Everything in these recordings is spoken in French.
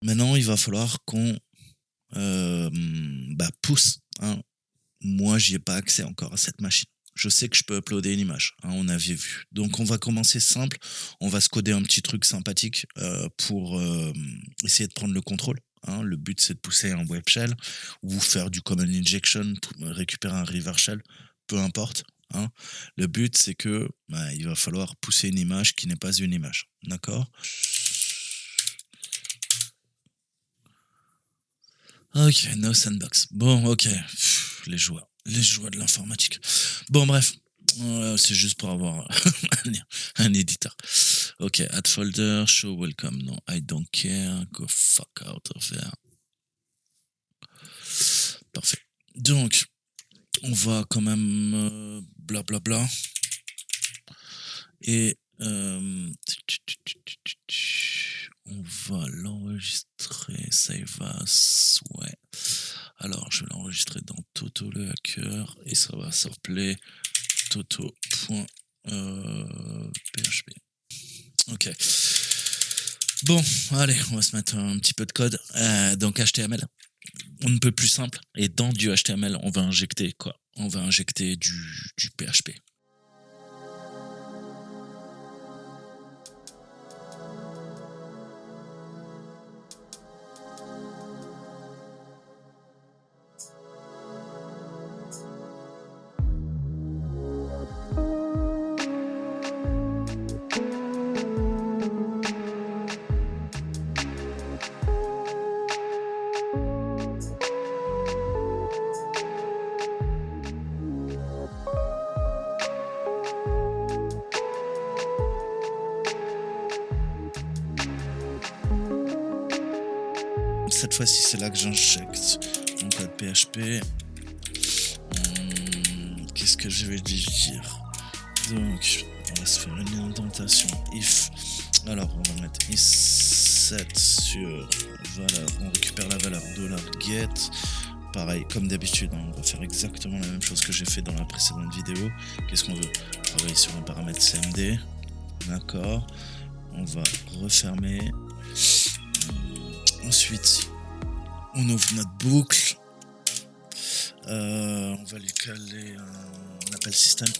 Maintenant, il va falloir qu'on, pousse, hein. Moi, j'y ai pas accès encore à cette machine. Je sais que je peux uploader une image, hein, on avait vu. Donc on va commencer simple, on va se coder un petit truc sympathique, pour, essayer de prendre le contrôle, hein. Le but, c'est de pousser un web shell ou faire du common injection pour récupérer un river shell, peu importe, hein. Le but, c'est que, il va falloir pousser une image qui n'est pas une image, d'accord? OK, no sandbox. Bon, OK, les joies de l'informatique. Bon bref, c'est juste pour avoir un éditeur. OK, add folder, show welcome. Non, I don't care, go fuck out of there. Parfait. Donc, on va quand même, blablabla et on va l'enregistrer, save as, ouais. Alors, je vais l'enregistrer dans Toto le hacker et ça va s'appeler toto.php. Ok. Bon, allez, on va se mettre un petit peu de code. Donc HTML, on ne peut plus simple. Et dans du HTML, on va injecter quoi? On va injecter du PHP. Cette fois-ci, c'est là que j'injecte mon code PHP. Qu'est-ce que je vais dire? Donc, on va se faire une indentation if. Alors, on va mettre is7 sur valeur. On récupère la valeur $get. Pareil, comme d'habitude, hein, on va faire exactement la même chose que j'ai fait dans la précédente vidéo. Qu'est-ce qu'on veut? Travailler sur un paramètre CMD. D'accord. On va refermer. Ensuite, on ouvre notre boucle. On va lui caler un appel système.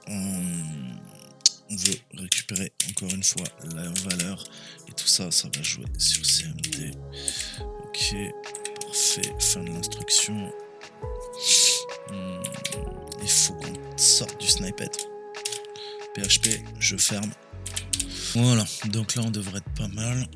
On veut récupérer encore une fois la valeur et tout ça, ça va jouer sur CMD. Ok, parfait, fin de l'instruction. Il faut qu'on sorte du snippet. PHP, je ferme. Voilà, donc là on devrait être pas mal.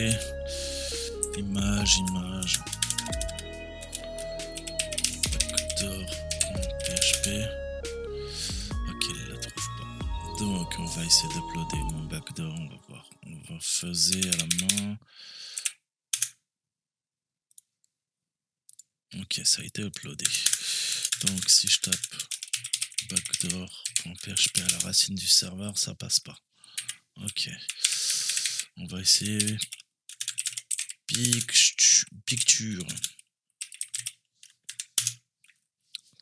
Et image, backdoor.php. Ok, il la trouve pas. Donc on va essayer d'uploader mon backdoor, on va voir. On va faire à la main. Ok, ça a été uploadé. Donc si je tape backdoor.php à la racine du serveur, ça passe pas. Ok. On va essayer picture.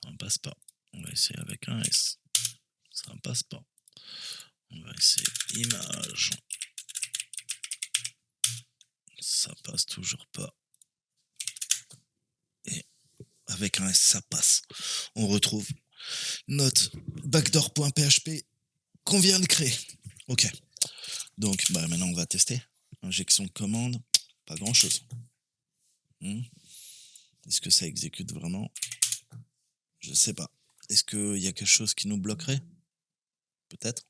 Ça passe pas. On va essayer avec un S. Ça passe pas. On va essayer image. Ça passe toujours pas. Et avec un S, ça passe. On retrouve notre backdoor.php qu'on vient de créer. Ok. Donc, maintenant, on va tester. Injection de commande. Pas grand chose. Est-ce que ça exécute vraiment? Je sais pas. Est-ce qu'il y a quelque chose qui nous bloquerait? Peut-être?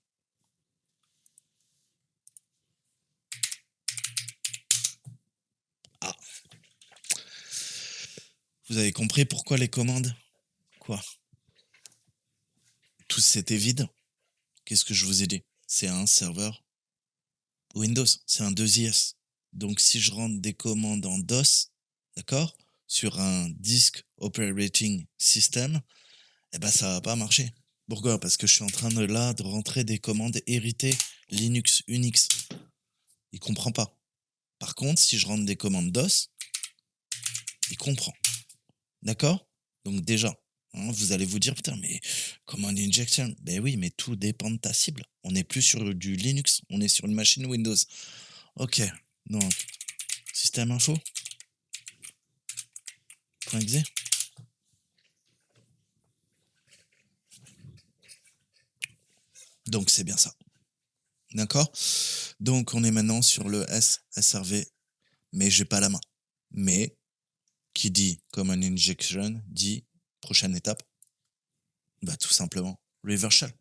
Ah! Vous avez compris pourquoi les commandes? Quoi? Tout c'était vide? Qu'est-ce que je vous ai dit? C'est un serveur Windows, c'est un 2IS. Donc si je rentre des commandes en DOS, d'accord? Sur un disque operating system, eh ben ça va pas marcher. Pourquoi? Parce que je suis en train de rentrer des commandes héritées Linux, Unix. Il comprend pas. Par contre, si je rentre des commandes DOS, il comprend. D'accord? Donc déjà, hein, vous allez vous dire, putain, mais command injection, ben oui, mais tout dépend de ta cible. On n'est plus sur du Linux, on est sur une machine Windows. Ok, donc, système info, .exe. Donc c'est bien ça. D'accord? Donc on est maintenant sur le SRV, mais j'ai pas la main. Mais qui dit command injection dit prochaine étape, bah tout simplement reversal.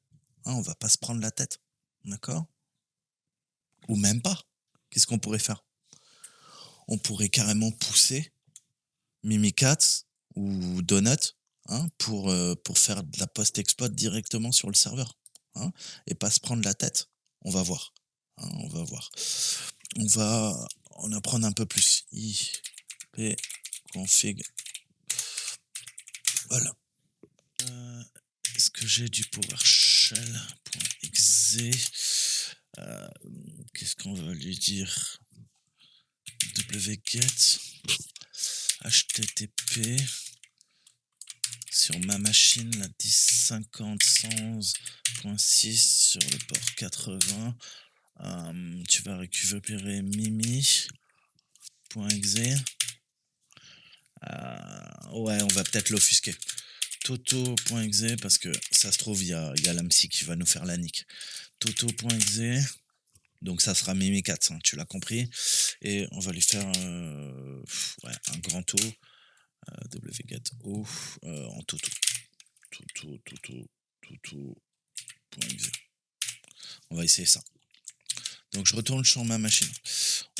Hein, on va pas se prendre la tête. D'accord? Ou même pas. Qu'est-ce qu'on pourrait faire? On pourrait carrément pousser Mimikatz ou Donut, hein, pour faire de la post-exploit directement sur le serveur, hein, et pas se prendre la tête. On va voir. Hein, on va voir. On va en apprendre un peu plus. Ipconfig. Voilà. Est-ce que j'ai du PowerShell.exe? Qu'est-ce qu'on va lui dire? wget http sur ma machine, la 10.50.111.6 sur le port 80. Tu vas récupérer mimi.exe. Ouais, on va peut-être l'offusquer. Toto.exe, parce que ça se trouve, il y a l'AMSI qui va nous faire la nique. Toto.exe. Donc ça sera Mimikatz, hein, tu l'as compris. Et on va lui faire un grand O. wget O en Toto. Toto.exe. On va essayer ça. Donc je retourne sur ma machine.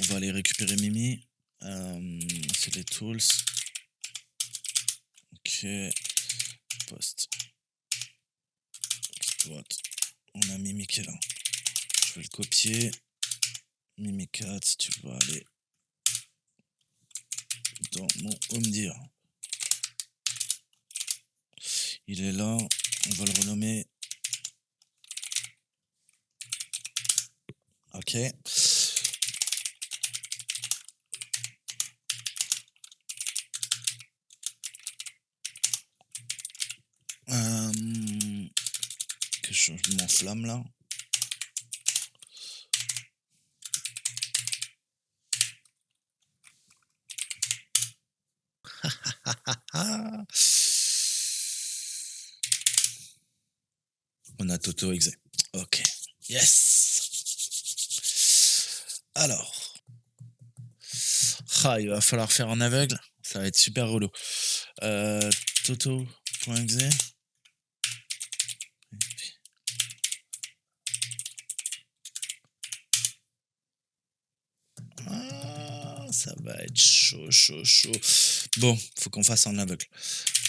On va aller récupérer Mimi. C'est les tools. Ok. Post. Exploit. On a Mimi qui est là. Je vais le copier. Mimikatz, tu vas aller dans mon HomeDir. Il est là. On va le renommer. Ok. Que je m'enflamme là. On a Toto exe. Ok. Yes. Alors. Il va falloir faire en aveugle. Ça va être super relou. Toto.exe. Ça va être chaud. Bon, faut qu'on fasse en aveugle.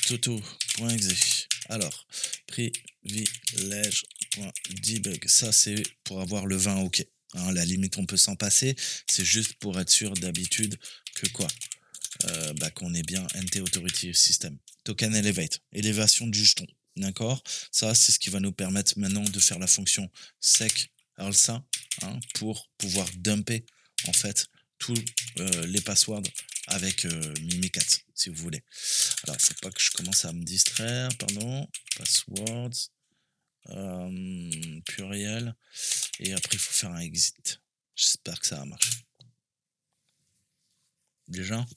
Toto.exe. Alors, privilege.debug. Ça, c'est pour avoir le 20 OK. Hein, la limite, on peut s'en passer. C'est juste pour être sûr d'habitude que quoi? Qu'on est bien NT Authority System. Token Elevate. Élévation du jeton. D'accord? Ça, c'est ce qui va nous permettre maintenant de faire la fonction sec alsa, hein, pour pouvoir dumper en fait tous les passwords avec Mimikatz, si vous voulez. Alors, il ne faut pas que je commence à me distraire, pardon. Passwords, pluriel, et après, il faut faire un exit. J'espère que ça va marcher. Déjà,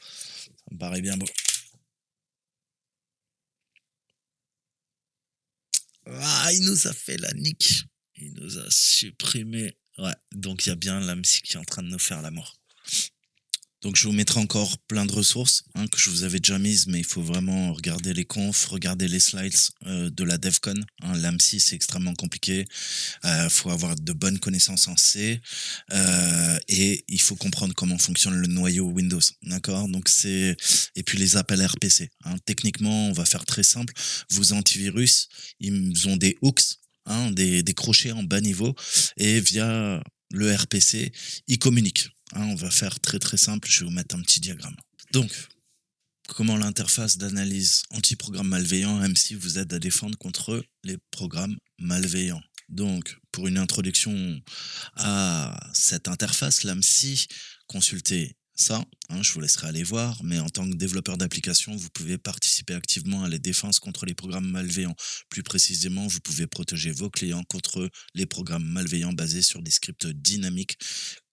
ça me paraît bien beau. Il nous a fait la nique. Il nous a supprimé. Ouais, donc il y a bien l'AMSI qui est en train de nous faire la mort. Donc, je vous mettrai encore plein de ressources que je vous avais déjà mises, mais il faut vraiment regarder les confs, regarder les slides de la DevCon. L'AMSI, c'est extrêmement compliqué. Faut avoir de bonnes connaissances en C et il faut comprendre comment fonctionne le noyau Windows. D'accord. Donc, et puis les appels RPC. Techniquement, on va faire très simple. Vos antivirus, ils ont des hooks. Des crochets en bas niveau et via le RPC, ils communiquent. On va faire très très simple, je vais vous mettre un petit diagramme. Donc, comment l'interface d'analyse anti-programme malveillant AMSI vous aide à défendre contre les programmes malveillants. Donc, pour une introduction à cette interface, l'AMSI, consultez ça, je vous laisserai aller voir, mais en tant que développeur d'application, vous pouvez participer activement à la défense contre les programmes malveillants. Plus précisément, vous pouvez protéger vos clients contre les programmes malveillants basés sur des scripts dynamiques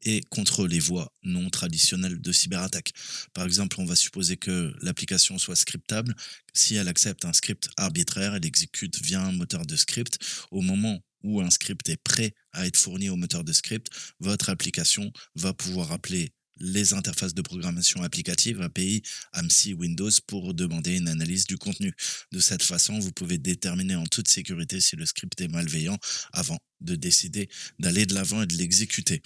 et contre les voies non traditionnelles de cyberattaque. Par exemple, on va supposer que l'application soit scriptable. Si elle accepte un script arbitraire, elle exécute via un moteur de script. Au moment où un script est prêt à être fourni au moteur de script, votre application va pouvoir appeler les interfaces de programmation applicative API AMSI Windows pour demander une analyse du contenu. De cette façon, vous pouvez déterminer en toute sécurité si le script est malveillant avant de décider d'aller de l'avant et de l'exécuter.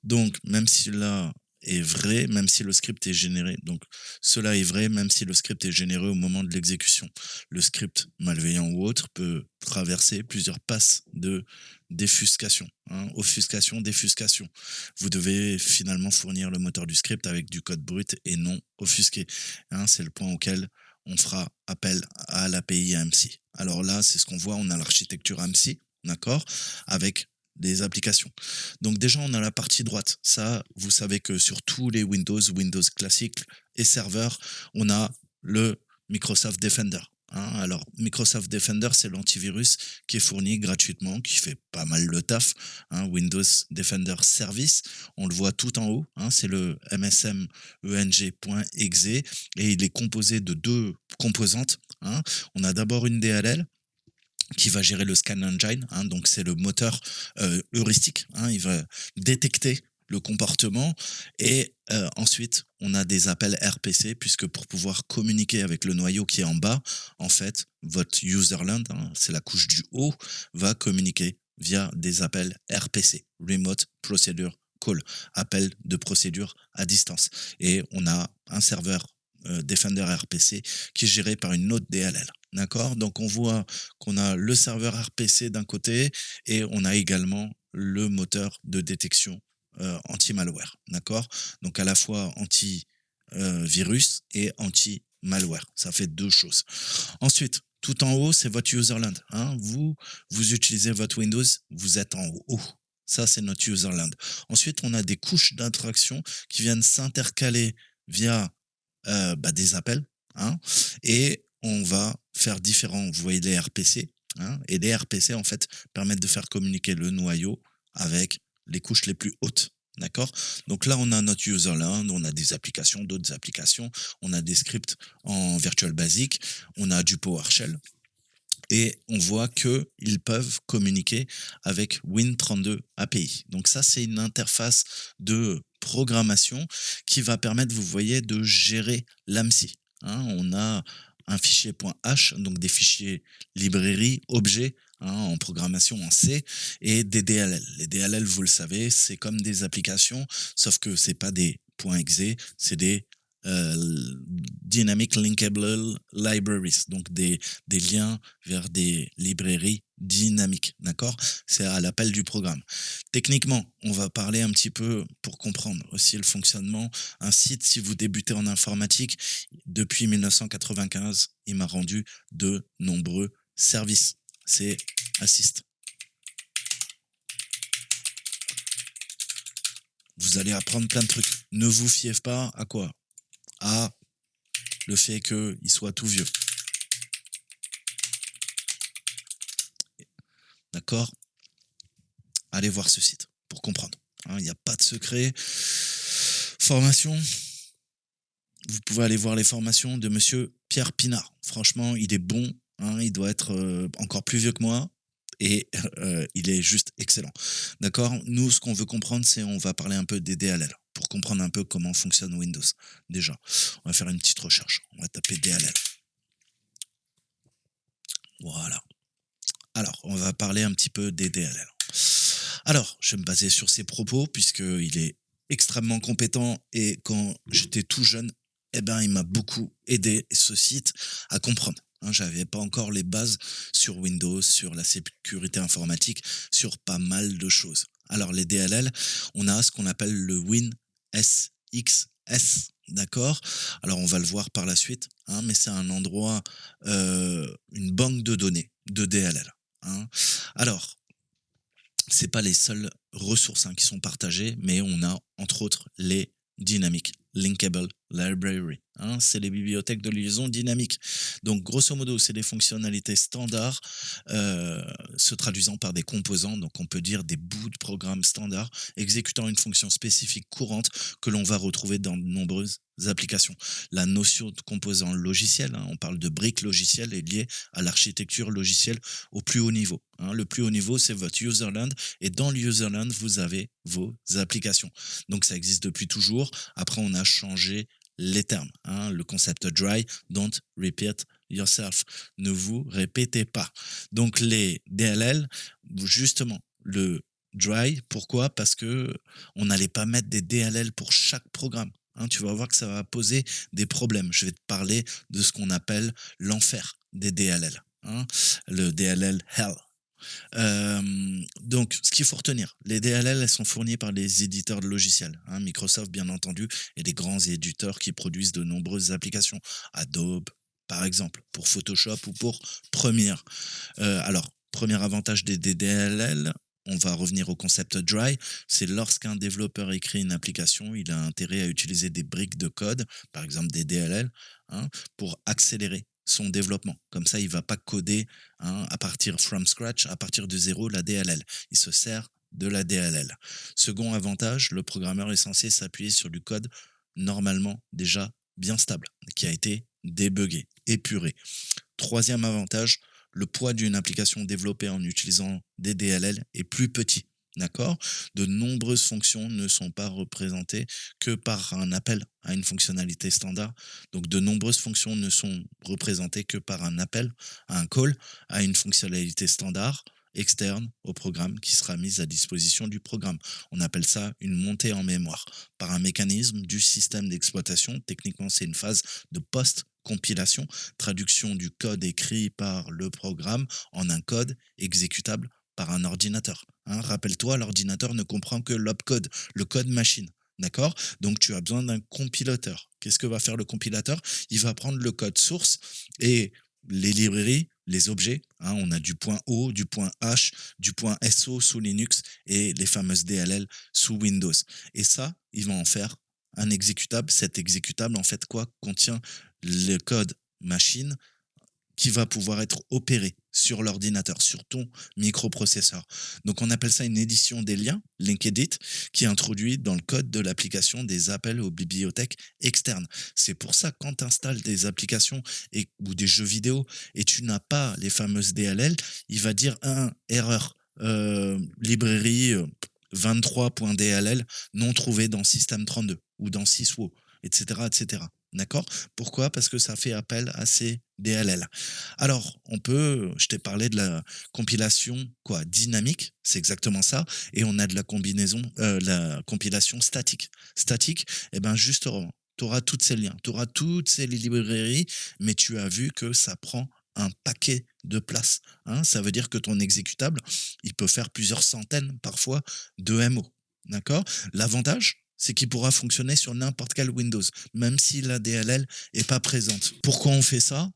Donc, même si cela est vrai, même si le script est généré, donc cela est vrai même si le script est généré au moment de l'exécution. Le script malveillant ou autre peut traverser plusieurs passes de défuscation, offuscation, défuscation. Vous devez finalement fournir le moteur du script avec du code brut et non offusqué. C'est le point auquel on fera appel à l'API AMSI. Alors là, c'est ce qu'on voit, on a l'architecture AMSI, d'accord, avec des applications. Donc déjà, on a la partie droite. Ça, vous savez que sur tous les Windows classiques et serveurs, on a le Microsoft Defender. Alors, Microsoft Defender, c'est l'antivirus qui est fourni gratuitement, qui fait pas mal le taf. Windows Defender Service, on le voit tout en haut. C'est le msmeng.exe et il est composé de deux composantes. On a d'abord une DLL qui va gérer le scan engine, donc c'est le moteur heuristique, il va détecter le comportement et ensuite on a des appels RPC puisque pour pouvoir communiquer avec le noyau qui est en bas, en fait votre userland, c'est la couche du haut, va communiquer via des appels RPC, Remote Procedure Call, appel de procédure à distance, et on a un serveur Defender RPC qui est géré par une autre DLL. D'accord. Donc on voit qu'on a le serveur RPC d'un côté et on a également le moteur de détection anti-malware. D'accord. Donc à la fois anti-virus et anti-malware. Ça fait deux choses. Ensuite, tout en haut, c'est votre userland. Vous utilisez votre Windows, vous êtes en haut. Ça, c'est notre userland. Ensuite, on a des couches d'interaction qui viennent s'intercaler via des appels, et on va faire différents, vous voyez les RPC, et les RPC en fait permettent de faire communiquer le noyau avec les couches les plus hautes. D'accord. Donc là, on a notre userland, on a des applications, d'autres applications, on a des scripts en Virtual Basic, on a du PowerShell. Et on voit qu'ils peuvent communiquer avec Win32 API. Donc ça, c'est une interface de programmation qui va permettre, vous voyez, de gérer l'AMSI. On a un fichier .h, donc des fichiers librairies, objets, en programmation en C, et des DLL. Les DLL, vous le savez, c'est comme des applications, sauf que c'est pas des .exe, c'est des Dynamic Linkable Libraries, donc des liens vers des librairies dynamiques, d'accord. C'est à l'appel du programme. Techniquement, on va parler un petit peu pour comprendre aussi le fonctionnement. Un site, si vous débutez en informatique, depuis 1995, il m'a rendu de nombreux services. C'est Assist. Vous allez apprendre plein de trucs. Ne vous fiez pas à quoi? À le fait qu'il soit tout vieux. D'accord. Allez voir ce site pour comprendre. Il n'y a pas de secret. Formation. Vous pouvez aller voir les formations de monsieur Pierre Pinard. Franchement, il est bon. Il doit être encore plus vieux que moi. Et il est juste excellent. D'accord. Nous, ce qu'on veut comprendre, c'est on va parler un peu des DLL. pour comprendre un peu comment fonctionne Windows. Déjà, on va faire une petite recherche. On va taper DLL. Voilà. Alors, on va parler un petit peu des DLL. Alors, je vais me baser sur ses propos, puisqu'il est extrêmement compétent et quand j'étais tout jeune, eh ben, il m'a beaucoup aidé, ce site, à comprendre. Hein, j'avais pas encore les bases sur Windows, sur la sécurité informatique, sur pas mal de choses. Alors, les DLL, on a ce qu'on appelle le WinSXS. D'accord. Alors, on va le voir par la suite, hein, mais c'est un endroit, une banque de données de DLL. Hein. Alors, c'est pas les seules ressources qui sont partagées, mais on a entre autres les Dynamic Linkable Library. Hein, c'est les bibliothèques de liaison dynamique. Donc, grosso modo, c'est des fonctionnalités standards se traduisant par des composants, donc on peut dire des bouts de programme standards exécutant une fonction spécifique courante que l'on va retrouver dans de nombreuses applications. La notion de composant logiciel, hein, on parle de briques logicielles, est liée à l'architecture logicielle au plus haut niveau. Hein. Le plus haut niveau, c'est votre userland, et dans le userland, vous avez vos applications. Donc ça existe depuis toujours. Après, on a changé les termes. Hein. Le concept dry, don't repeat yourself. Ne vous répétez pas. Donc les DLL, justement, le dry, pourquoi? Parce que on n'allait pas mettre des DLL pour chaque programme. Hein, tu vas voir que ça va poser des problèmes. Je vais te parler de ce qu'on appelle l'enfer des DLL. Hein, le DLL hell. Donc, ce qu'il faut retenir, les DLL, elles sont fournies par les éditeurs de logiciels, hein, Microsoft bien entendu, et des grands éditeurs qui produisent de nombreuses applications, Adobe par exemple, pour Photoshop ou pour Premiere. Alors, premier avantage des DLL, on va revenir au concept dry, c'est lorsqu'un développeur écrit une application, il a intérêt à utiliser des briques de code, par exemple des DLL, hein, pour accélérer son développement. Comme ça, il ne va pas coder, hein, à partir from scratch, à partir de zéro, la DLL. Il se sert de la DLL. Second avantage, le programmeur est censé s'appuyer sur du code normalement déjà bien stable, qui a été débugué, épuré. Troisième avantage, le poids d'une application développée en utilisant des DLL est plus petit. D'accord? De nombreuses fonctions ne sont pas représentées que par un appel à une fonctionnalité standard. Donc, de nombreuses fonctions ne sont représentées que par un appel, à un call, à une fonctionnalité standard externe au programme qui sera mise à disposition du programme. On appelle ça une montée en mémoire par un mécanisme du système d'exploitation. Techniquement, c'est une phase de post-compilation, traduction du code écrit par le programme en un code exécutable par un ordinateur. Hein, rappelle-toi, l'ordinateur ne comprend que l'opcode, le code machine. D'accord? Donc, tu as besoin d'un compilateur. Qu'est-ce que va faire le compilateur? Il va prendre le code source et les librairies, les objets. Hein, on a du point O, du point H, du point SO sous Linux et les fameuses DLL sous Windows. Et ça, ils vont en faire un exécutable. Cet exécutable, en fait, quoi? Contient le code machine qui va pouvoir être opéré sur l'ordinateur, sur ton microprocesseur. Donc, on appelle ça une édition des liens, Linkedit, qui introduit dans le code de l'application des appels aux bibliothèques externes. C'est pour ça que quand tu installes des applications ou des jeux vidéo et tu n'as pas les fameuses DLL, il va dire erreur, librairie 23.dll non trouvée dans System 32 ou dans Syswo, etc., etc. D'accord? Pourquoi? Parce que ça fait appel à ces DLL. Alors, je t'ai parlé de la compilation dynamique, c'est exactement ça, et on a de la compilation statique. Statique, eh ben justement, tu auras tous ces liens, tu auras toutes ces librairies, mais tu as vu que ça prend un paquet de place. Hein, ça veut dire que ton exécutable, il peut faire plusieurs centaines parfois de MO. D'accord? L'avantage, c'est qu'il pourra fonctionner sur n'importe quel Windows, même si la DLL n'est pas présente. Pourquoi on fait ça?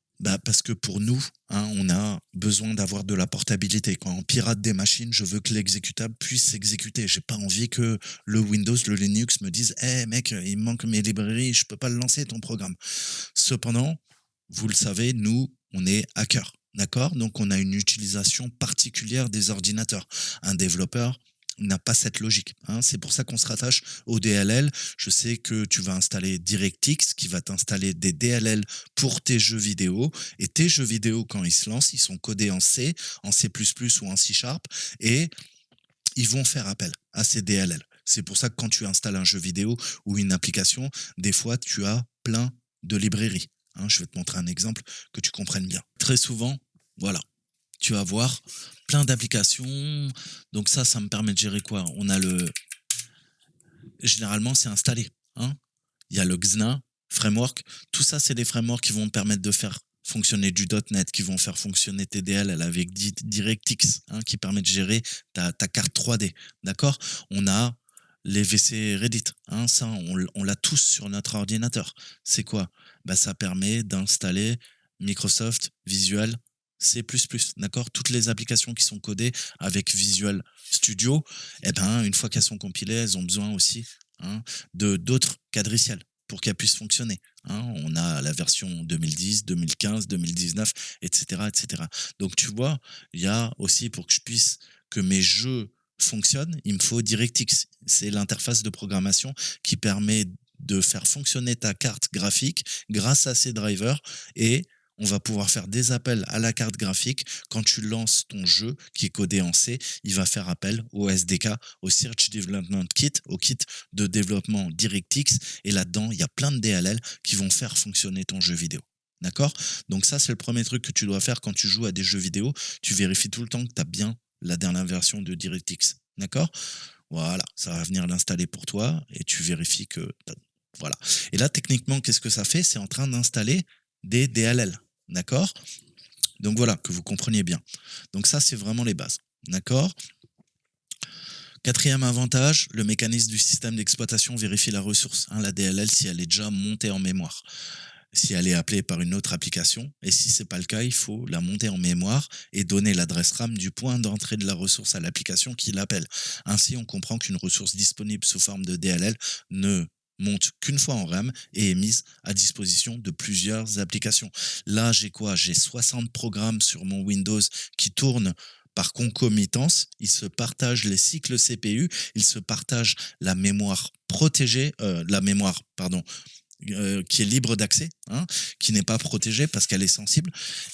Parce que pour nous, hein, on a besoin d'avoir de la portabilité. Quand on pirate des machines, je veux que l'exécutable puisse s'exécuter. J'ai pas envie que le Windows, le Linux me dise hey, mec, il me manque mes librairies, je peux pas le lancer ton programme. Cependant, vous le savez, nous, on est hackers. D'accord? Donc, on a une utilisation particulière des ordinateurs. Un développeur n'a pas cette logique. Hein. C'est pour ça qu'on se rattache au DLL. Je sais que tu vas installer DirectX qui va t'installer des DLL pour tes jeux vidéo. Et tes jeux vidéo, quand ils se lancent, ils sont codés en C, en C++ ou en C# et ils vont faire appel à ces DLL. C'est pour ça que quand tu installes un jeu vidéo ou une application, des fois, tu as plein de librairies. Hein, je vais te montrer un exemple que tu comprennes bien. Très souvent, voilà, tu vas voir plein d'applications. Donc ça me permet de gérer quoi? On a généralement, c'est installé. Hein. Il y a le Xna framework. Tout ça, c'est des frameworks qui vont te permettre de faire fonctionner du .NET, qui vont faire fonctionner tes DLL avec DirectX, hein, qui permet de gérer ta carte 3D. D'accord? On a les VC Reddit. Hein, ça, on l'a tous sur notre ordinateur. C'est quoi? Bah, ça permet d'installer Microsoft Visual C++. D'accord? Toutes les applications qui sont codées avec Visual Studio, eh ben, une fois qu'elles sont compilées, elles ont besoin aussi, hein, de d'autres quadriciels pour qu'elles puissent fonctionner. Hein. On a la version 2010, 2015, 2019, etc., etc. Donc tu vois, il y a aussi, pour que je puisse que mes jeux fonctionnent, il me faut DirectX. C'est l'interface de programmation qui permet de faire fonctionner ta carte graphique grâce à ces drivers, et on va pouvoir faire des appels à la carte graphique. Quand tu lances ton jeu qui est codé en C, il va faire appel au SDK, au Search Development Kit, au kit de développement DirectX. Et là-dedans, il y a plein de DLL qui vont faire fonctionner ton jeu vidéo. D'accord? Donc ça, c'est le premier truc que tu dois faire quand tu joues à des jeux vidéo. Tu vérifies tout le temps que tu as bien la dernière version de DirectX. D'accord? Voilà, ça va venir l'installer pour toi et tu vérifies que... Voilà. Et là, techniquement, qu'est-ce que ça fait? C'est en train d'installer des DLL. D'accord? Donc voilà, que vous compreniez bien. Donc ça, c'est vraiment les bases. D'accord? Quatrième avantage, le mécanisme du système d'exploitation vérifie la ressource, hein, la DLL, si elle est déjà montée en mémoire. Si elle est appelée par une autre application, et si ce n'est pas le cas, il faut la monter en mémoire et donner l'adresse RAM du point d'entrée de la ressource à l'application qui l'appelle. Ainsi, on comprend qu'une ressource disponible sous forme de DLL ne monte qu'une fois en RAM et est mise à disposition de plusieurs applications. Là, j'ai quoi? J'ai 60 programmes sur mon Windows qui tournent par concomitance. Ils se partagent les cycles CPU, ils se partagent la mémoire protégée, qui est libre d'accès, hein, qui n'est pas protégée parce qu'elle est sensible.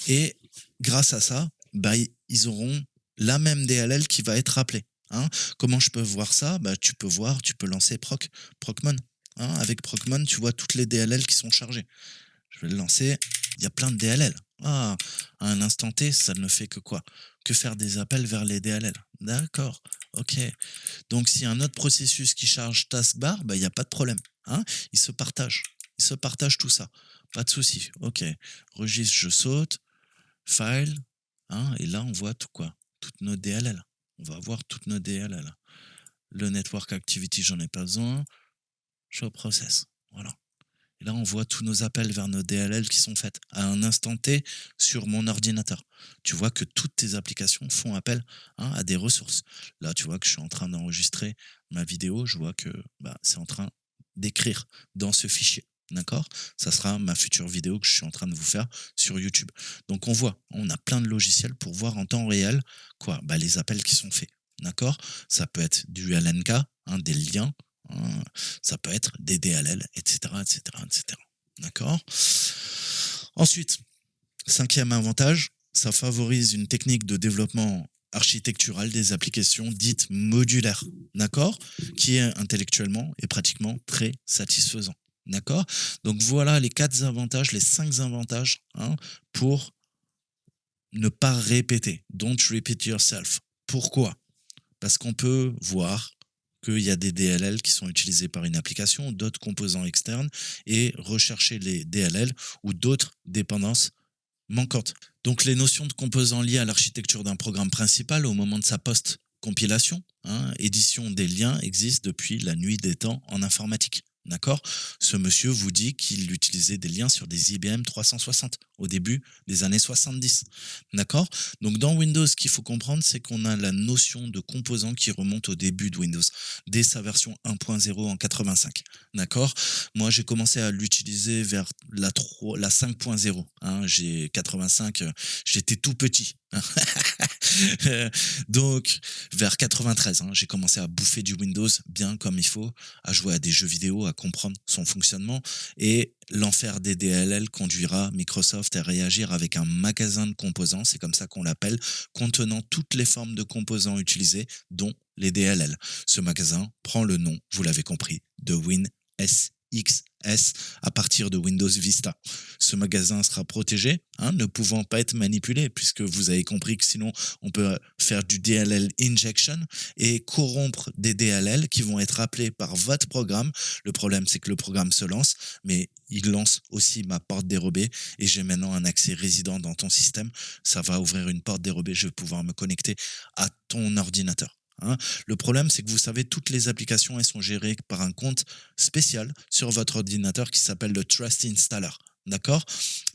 Et grâce à ça, bah, ils auront la même DLL qui va être appelée. Hein. Comment je peux voir ça? Bah, tu peux lancer Procmon. Hein. Avec Procmon, tu vois toutes les DLL qui sont chargées. Je vais le lancer. Il y a plein de DLL. Ah, à un instant T, ça ne fait que quoi? Que faire des appels vers les DLL. D'accord, ok. Donc, s'il y a un autre processus qui charge taskbar, bah, il n'y a pas de problème. Hein. Ils se partagent. Ils se partagent tout ça. Pas de souci. Ok. Registre, je saute. File. Hein, et là, on voit tout quoi? Toutes nos DLL. On va voir toutes nos DLL. Le network activity, j'en ai pas besoin. Show process. Voilà. Et là, on voit tous nos appels vers nos DLL qui sont faits à un instant T sur mon ordinateur. Tu vois que toutes tes applications font appel, hein, à des ressources. Là, tu vois que je suis en train d'enregistrer ma vidéo. Je vois que c'est en train d'écrire dans ce fichier. D'accord? Ça sera ma future vidéo que je suis en train de vous faire sur YouTube. Donc, on a plein de logiciels pour voir en temps réel quoi? Les appels qui sont faits. D'accord? Ça peut être du LNK, hein, des liens. Ça peut être des DLL, etc., etc., etc. D'accord? Ensuite, cinquième avantage, ça favorise une technique de développement architectural des applications dites modulaires, d'accord? Qui est intellectuellement et pratiquement très satisfaisant. D'accord? Donc voilà les 4 avantages, les 5 avantages, hein, pour ne pas répéter. Don't repeat yourself. Pourquoi? Parce qu'on peut voir qu'il y a des DLL qui sont utilisés par une application, d'autres composants externes, et rechercher les DLL ou d'autres dépendances manquantes. Donc les notions de composants liés à l'architecture d'un programme principal au moment de sa post-compilation, hein, édition des liens, existent depuis la nuit des temps en informatique. D'accord? Ce monsieur vous dit qu'il utilisait des liens sur des IBM 360 au début des années 70. D'accord? Donc dans Windows, ce qu'il faut comprendre, c'est qu'on a la notion de composant qui remonte au début de Windows, dès sa version 1.0 en 85. D'accord? Moi, j'ai commencé à l'utiliser vers la 5.0. Hein, j'ai 85, j'étais tout petit. Donc, vers 93, hein, j'ai commencé à bouffer du Windows bien comme il faut, à jouer à des jeux vidéo, à comprendre son fonctionnement, et l'enfer des DLL conduira Microsoft à réagir avec un magasin de composants, c'est comme ça qu'on l'appelle, contenant toutes les formes de composants utilisés, dont les DLL. Ce magasin prend le nom, vous l'avez compris, de WinSXS à partir de Windows Vista. Ce magasin sera protégé, ne pouvant pas être manipulé, puisque vous avez compris que sinon on peut faire du DLL injection et corrompre des DLL qui vont être appelés par votre programme. Le problème, c'est que le programme se lance, mais il lance aussi ma porte dérobée et j'ai maintenant un accès résident dans ton système. Ça va ouvrir une porte dérobée, je vais pouvoir me connecter à ton ordinateur. Le problème, c'est que vous savez, toutes les applications, elles sont gérées par un compte spécial sur votre ordinateur qui s'appelle le Trust Installer. D'accord?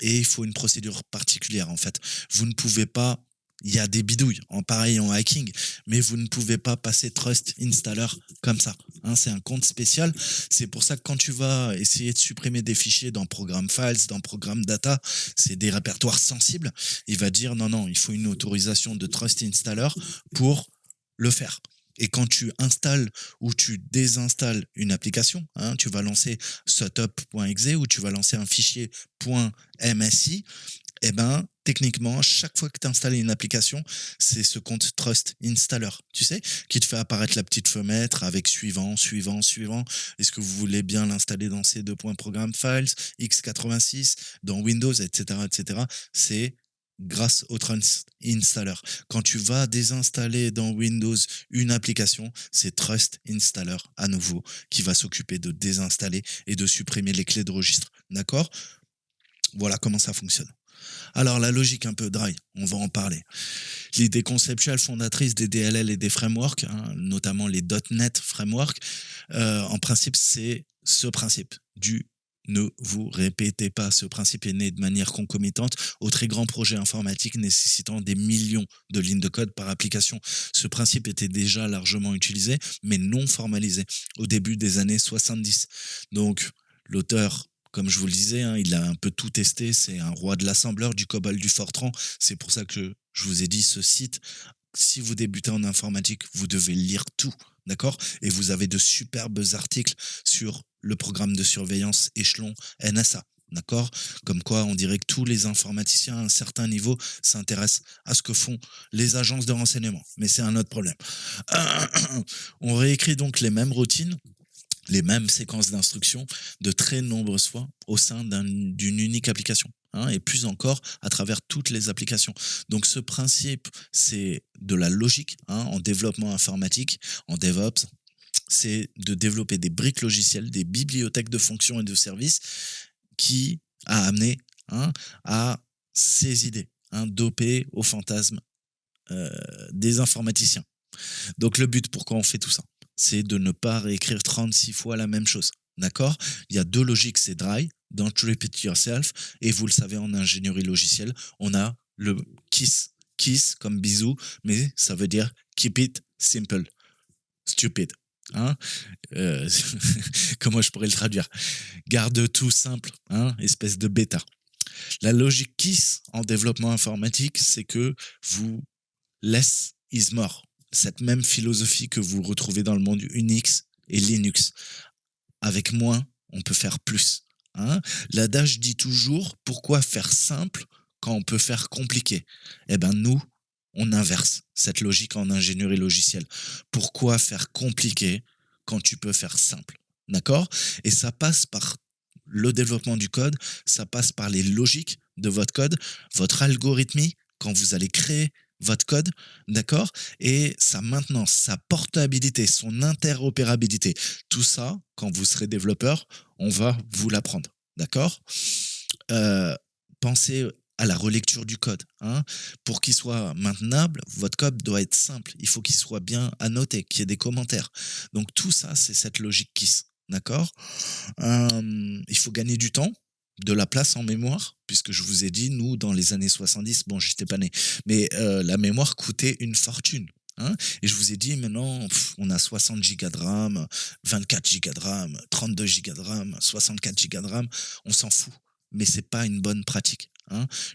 Et il faut une procédure particulière, en fait. Vous ne pouvez pas. Il y a des bidouilles, pareil en hacking, mais vous ne pouvez pas passer Trust Installer comme ça. C'est un compte spécial. C'est pour ça que quand tu vas essayer de supprimer des fichiers dans Program Files, dans Program Data, c'est des répertoires sensibles. Il va dire non, il faut une autorisation de Trust Installer pour le faire. Et quand tu installes ou tu désinstalles une application, tu vas lancer setup.exe ou tu vas lancer un fichier .msi, techniquement, chaque fois que tu installes une application, c'est ce compte Trust Installer, tu sais, qui te fait apparaître la petite fenêtre avec suivant. Est-ce que vous voulez bien l'installer dans ces deux points Program Files, x86, dans Windows, etc. C'est grâce au Trust Installer. Quand tu vas désinstaller dans Windows une application, c'est Trust Installer à nouveau qui va s'occuper de désinstaller et de supprimer les clés de registre. D'accord ? Voilà comment ça fonctionne. Alors la logique un peu dry, on va en parler. L'idée conceptuelle fondatrice des DLL et des frameworks, notamment les .NET frameworks, en principe c'est ce principe du ne vous répétez pas. Ce principe est né de manière concomitante aux très grands projets informatiques nécessitant des millions de lignes de code par application. Ce principe était déjà largement utilisé, mais non formalisé au début des années 70. Donc, l'auteur, comme je vous le disais, il a un peu tout testé. C'est un roi de l'assembleur, du COBOL, du Fortran. C'est pour ça que je vous ai dit ce site. Si vous débutez en informatique, vous devez lire tout, d'accord ? Et vous avez de superbes articles sur le programme de surveillance échelon NSA, d'accord ? Comme quoi, on dirait que tous les informaticiens à un certain niveau s'intéressent à ce que font les agences de renseignement. Mais c'est un autre problème. On réécrit donc les mêmes routines, les mêmes séquences d'instructions de très nombreuses fois au sein d'une unique application. Et plus encore à travers toutes les applications. Donc ce principe, c'est de la logique en développement informatique, en DevOps, c'est de développer des briques logicielles, des bibliothèques de fonctions et de services qui a amené à ces idées, dopées au fantasme des informaticiens. Donc le but, pourquoi on fait tout ça ? C'est de ne pas réécrire 36 fois la même chose. D'accord ? Il y a deux logiques, c'est dry, don't repeat yourself, et vous le savez, en ingénierie logicielle, on a le kiss comme bisou, mais ça veut dire keep it simple, stupid. Comment je pourrais le traduire ? Garde tout simple, espèce de bêta. La logique KISS en développement informatique, c'est que vous less is more. Cette même philosophie que vous retrouvez dans le monde Unix et Linux. Avec moins, on peut faire plus. L'adage dit toujours, pourquoi faire simple quand on peut faire compliqué ? Nous, on inverse cette logique en ingénierie logicielle. Pourquoi faire compliqué quand tu peux faire simple ? D'accord ? Et ça passe par le développement du code, ça passe par les logiques de votre code, votre algorithmie, quand vous allez créer votre code, d'accord ? Et sa maintenance, sa portabilité, son interopérabilité. Tout ça, quand vous serez développeur, on va vous l'apprendre, d'accord ? Pensez à la relecture du code. Pour qu'il soit maintenable, votre code doit être simple. Il faut qu'il soit bien annoté, qu'il y ait des commentaires. Donc tout ça, c'est cette logique KISS, d'accord ? Il faut gagner du temps, de la place en mémoire, puisque je vous ai dit, nous, dans les années 70, bon, j'étais pas né, mais la mémoire coûtait une fortune. Et je vous ai dit, maintenant, on a 60 gigas de RAM, 24 gigas de RAM, 32 gigas de RAM, 64 gigas de RAM, on s'en fout. Mais c'est pas une bonne pratique.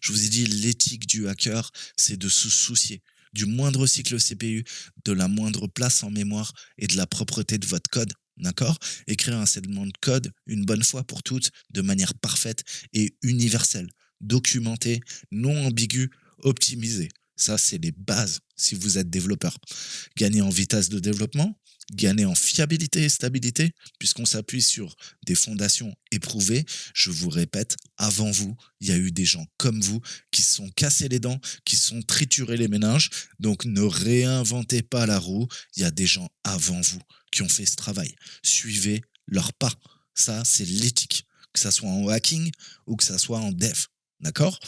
Je vous ai dit, l'éthique du hacker, c'est de se soucier du moindre cycle CPU, de la moindre place en mémoire et de la propreté de votre code. D'accord ? Écrire un segment de code une bonne fois pour toutes, de manière parfaite et universelle, documentée, non ambiguë, optimisée. Ça, c'est les bases si vous êtes développeur. Gagner en vitesse de développement, gagner en fiabilité et stabilité, puisqu'on s'appuie sur des fondations éprouvées. Je vous répète, avant vous, il y a eu des gens comme vous qui se sont cassés les dents, qui se sont triturés les méninges. Donc ne réinventez pas la roue. Il y a des gens avant vous qui ont fait ce travail. Suivez leurs pas. Ça, c'est l'éthique. Que ça soit en hacking ou que ça soit en dev. D'accord?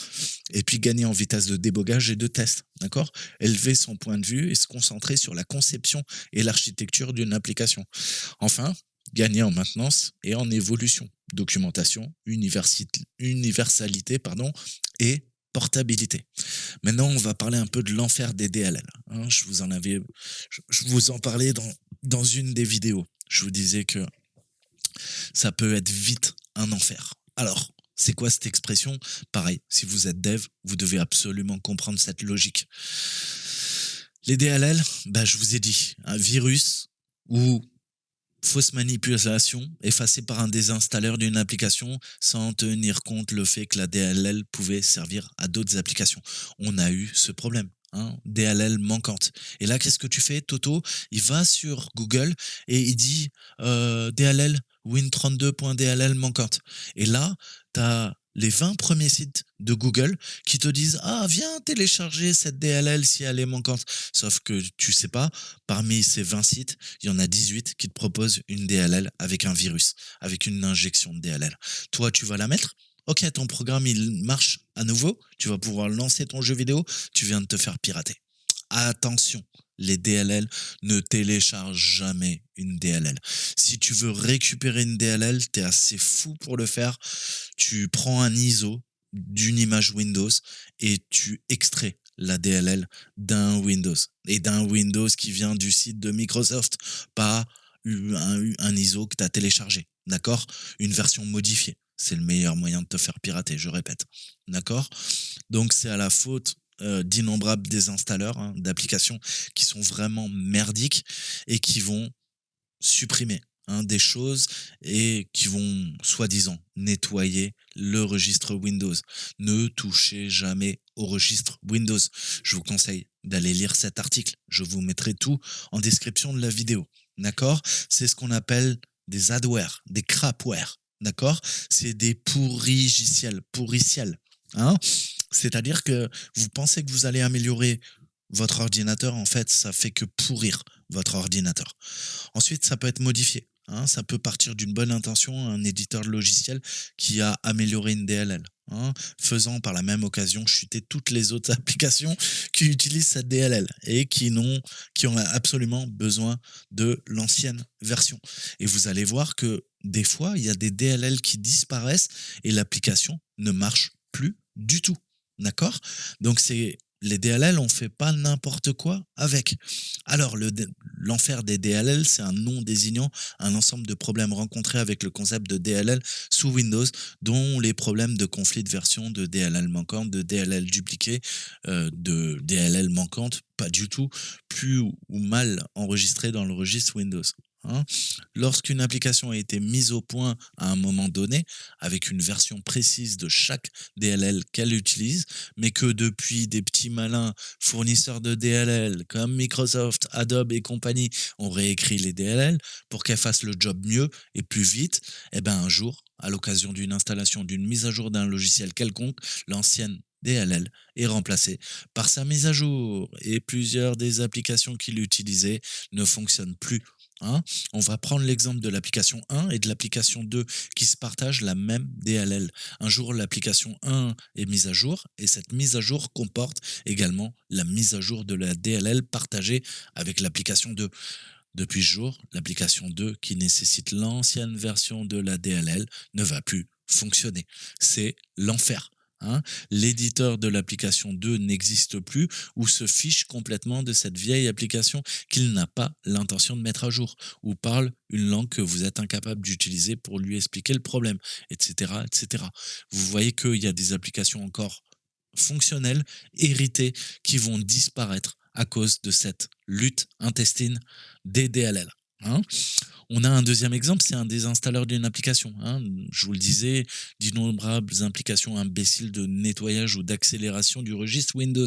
Et puis gagner en vitesse de débogage et de test. D'accord? Élever son point de vue et se concentrer sur la conception et l'architecture d'une application. Enfin, gagner en maintenance et en évolution. Documentation, universalité et portabilité. Maintenant, on va parler un peu de l'enfer des DLL. Hein, je vous en parlais dans une des vidéos. Je vous disais que ça peut être vite un enfer. Alors, c'est quoi cette expression? Pareil, si vous êtes dev, vous devez absolument comprendre cette logique. Les DLL, je vous ai dit, un virus ou fausse manipulation effacée par un désinstalleur d'une application sans tenir compte le fait que la DLL pouvait servir à d'autres applications. On a eu ce problème. DLL manquante. Et là, qu'est-ce que tu fais, Toto? Il va sur Google et il dit DLL win32.dll manquante. Et là, tu as les 20 premiers sites de Google qui te disent ah, viens télécharger cette DLL si elle est manquante. Sauf que tu sais pas, parmi ces 20 sites, il y en a 18 qui te proposent une DLL avec un virus, avec une injection de DLL. Toi, tu vas la mettre. Ok, ton programme, il marche à nouveau. Tu vas pouvoir lancer ton jeu vidéo. Tu viens de te faire pirater. Attention, les DLL, ne télécharge jamais une DLL. Si tu veux récupérer une DLL, tu es assez fou pour le faire. Tu prends un ISO d'une image Windows et tu extrais la DLL d'un Windows. Et d'un Windows qui vient du site de Microsoft, pas un ISO que tu as téléchargé. D'accord? Une version modifiée. C'est le meilleur moyen de te faire pirater, je répète. D'accord? Donc c'est à la faute d'innombrables désinstalleurs d'applications qui sont vraiment merdiques et qui vont supprimer des choses et qui vont soi-disant nettoyer le registre Windows. Ne touchez jamais au registre Windows. Je vous conseille d'aller lire cet article. Je vous mettrai tout en description de la vidéo. D'accord? C'est ce qu'on appelle des adware, des crapware. D'accord? C'est des pourriciels. C'est-à-dire que vous pensez que vous allez améliorer votre ordinateur, en fait, ça fait que pourrir votre ordinateur. Ensuite, ça peut être modifié. Ça peut partir d'une bonne intention, un éditeur de logiciel qui a amélioré une DLL, faisant par la même occasion chuter toutes les autres applications qui utilisent cette DLL et qui ont absolument besoin de l'ancienne version. Et vous allez voir que des fois, il y a des DLL qui disparaissent et l'application ne marche plus du tout. D'accord? Donc, les DLL, on ne fait pas n'importe quoi avec. Alors, l'enfer des DLL, c'est un nom désignant un ensemble de problèmes rencontrés avec le concept de DLL sous Windows, dont les problèmes de conflit de version, de DLL manquante, de DLL dupliquée, de DLL manquante, pas du tout, plus ou mal enregistrées dans le registre Windows. Lorsqu'une application a été mise au point à un moment donné, avec une version précise de chaque DLL qu'elle utilise, mais que depuis des petits malins fournisseurs de DLL comme Microsoft, Adobe et compagnie ont réécrit les DLL pour qu'elles fassent le job mieux et plus vite, un jour, à l'occasion d'une installation, d'une mise à jour d'un logiciel quelconque, l'ancienne DLL est remplacée par sa mise à jour et plusieurs des applications qu'il utilisait ne fonctionnent plus. On va prendre l'exemple de l'application 1 et de l'application 2 qui se partagent la même DLL. Un jour, l'application 1 est mise à jour et cette mise à jour comporte également la mise à jour de la DLL partagée avec l'application 2. Depuis ce jour, l'application 2 qui nécessite l'ancienne version de la DLL ne va plus fonctionner. C'est l'enfer. L'éditeur de l'application 2 n'existe plus ou se fiche complètement de cette vieille application qu'il n'a pas l'intention de mettre à jour ou parle une langue que vous êtes incapable d'utiliser pour lui expliquer le problème, etc., etc. Vous voyez qu'il y a des applications encore fonctionnelles, héritées, qui vont disparaître à cause de cette lutte intestine des DLL. hein. On a un deuxième exemple, c'est un désinstalleur d'une application, hein. Je vous le disais, d'innombrables implications imbéciles de nettoyage ou d'accélération du registre Windows.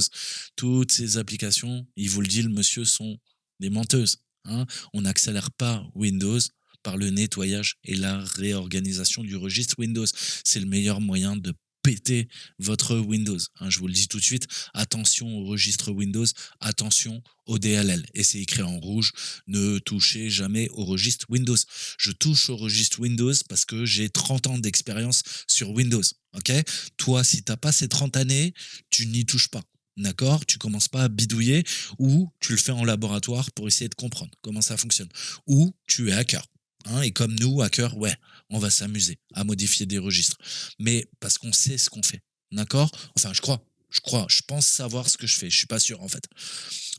Toutes ces applications, il vous le dit le monsieur, sont des menteuses, hein. On n'accélère pas Windows par le nettoyage et la réorganisation du registre Windows. C'est le meilleur moyen de péter votre Windows, hein. Je vous le dis tout de suite, attention au registre Windows, attention au DLL. Et c'est écrit en rouge, ne touchez jamais au registre Windows. Je touche au registre Windows parce que j'ai 30 ans d'expérience sur Windows. Ok? Toi, si t'as pas ces 30 années, tu n'y touches pas. D'accord? Tu commences pas à bidouiller ou tu le fais en laboratoire pour essayer de comprendre comment ça fonctionne. Ou tu es hacker, hein, et comme nous, hackers, ouais, on va s'amuser à modifier des registres. Mais parce qu'on sait ce qu'on fait. D'accord? Enfin, je pense savoir ce que je fais. Je suis pas sûr, en fait.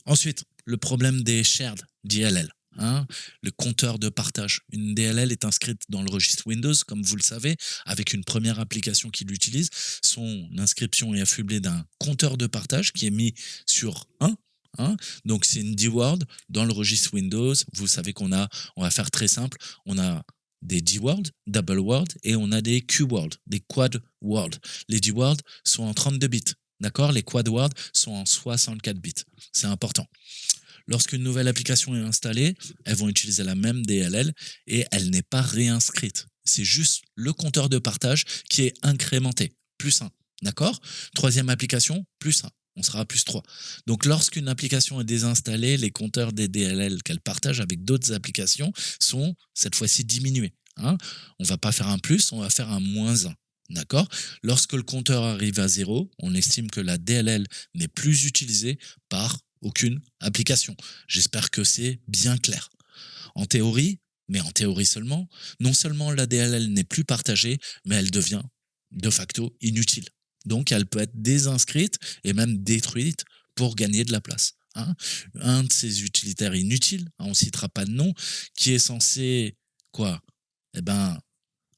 Ensuite, le problème des shared DLL, hein, le compteur de partage. Une DLL est inscrite dans le registre Windows, comme vous le savez, avec une première application qui l'utilise. Son inscription est affublée d'un compteur de partage qui est mis sur 1. Hein. Donc c'est une D-word dans le registre Windows. Vous savez on va faire très simple, on a des D-word, double word, et on a des Q-word, des quad word. Les D-word sont en 32 bits. D'accord? Les quad words sont en 64 bits. C'est important. Lorsqu'une nouvelle application est installée, elles vont utiliser la même DLL et elle n'est pas réinscrite. C'est juste le compteur de partage qui est incrémenté. Plus 1. D'accord? Troisième application, plus 1. On sera à plus 3. Donc, lorsqu'une application est désinstallée, les compteurs des DLL qu'elle partage avec d'autres applications sont cette fois-ci diminués. Hein. On ne va pas faire un plus, on va faire un moins 1. D'accord? Lorsque le compteur arrive à 0, on estime que la DLL n'est plus utilisée par aucune application. J'espère que c'est bien clair. En théorie, mais en théorie seulement, non seulement la DLL n'est plus partagée, mais elle devient de facto inutile. Donc elle peut être désinscrite et même détruite pour gagner de la place. Hein. Un de ces utilitaires inutiles, on ne citera pas de nom, qui est censé quoi? Eh ben,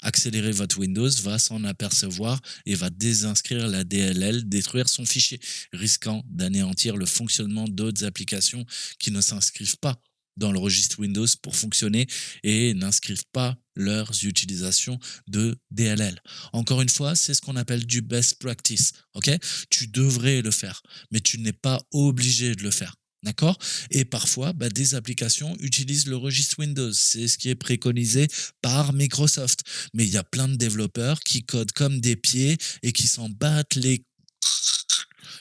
accélérer votre Windows, va s'en apercevoir et va désinscrire la DLL, détruire son fichier, risquant d'anéantir le fonctionnement d'autres applications qui ne s'inscrivent pas dans le registre Windows pour fonctionner et n'inscrivent pas leurs utilisations de DLL. Encore une fois, c'est ce qu'on appelle du best practice. Ok? Tu devrais le faire, mais tu n'es pas obligé de le faire. D'accord? Et parfois, des applications utilisent le registre Windows. C'est ce qui est préconisé par Microsoft. Mais il y a plein de développeurs qui codent comme des pieds et qui s'en battent les...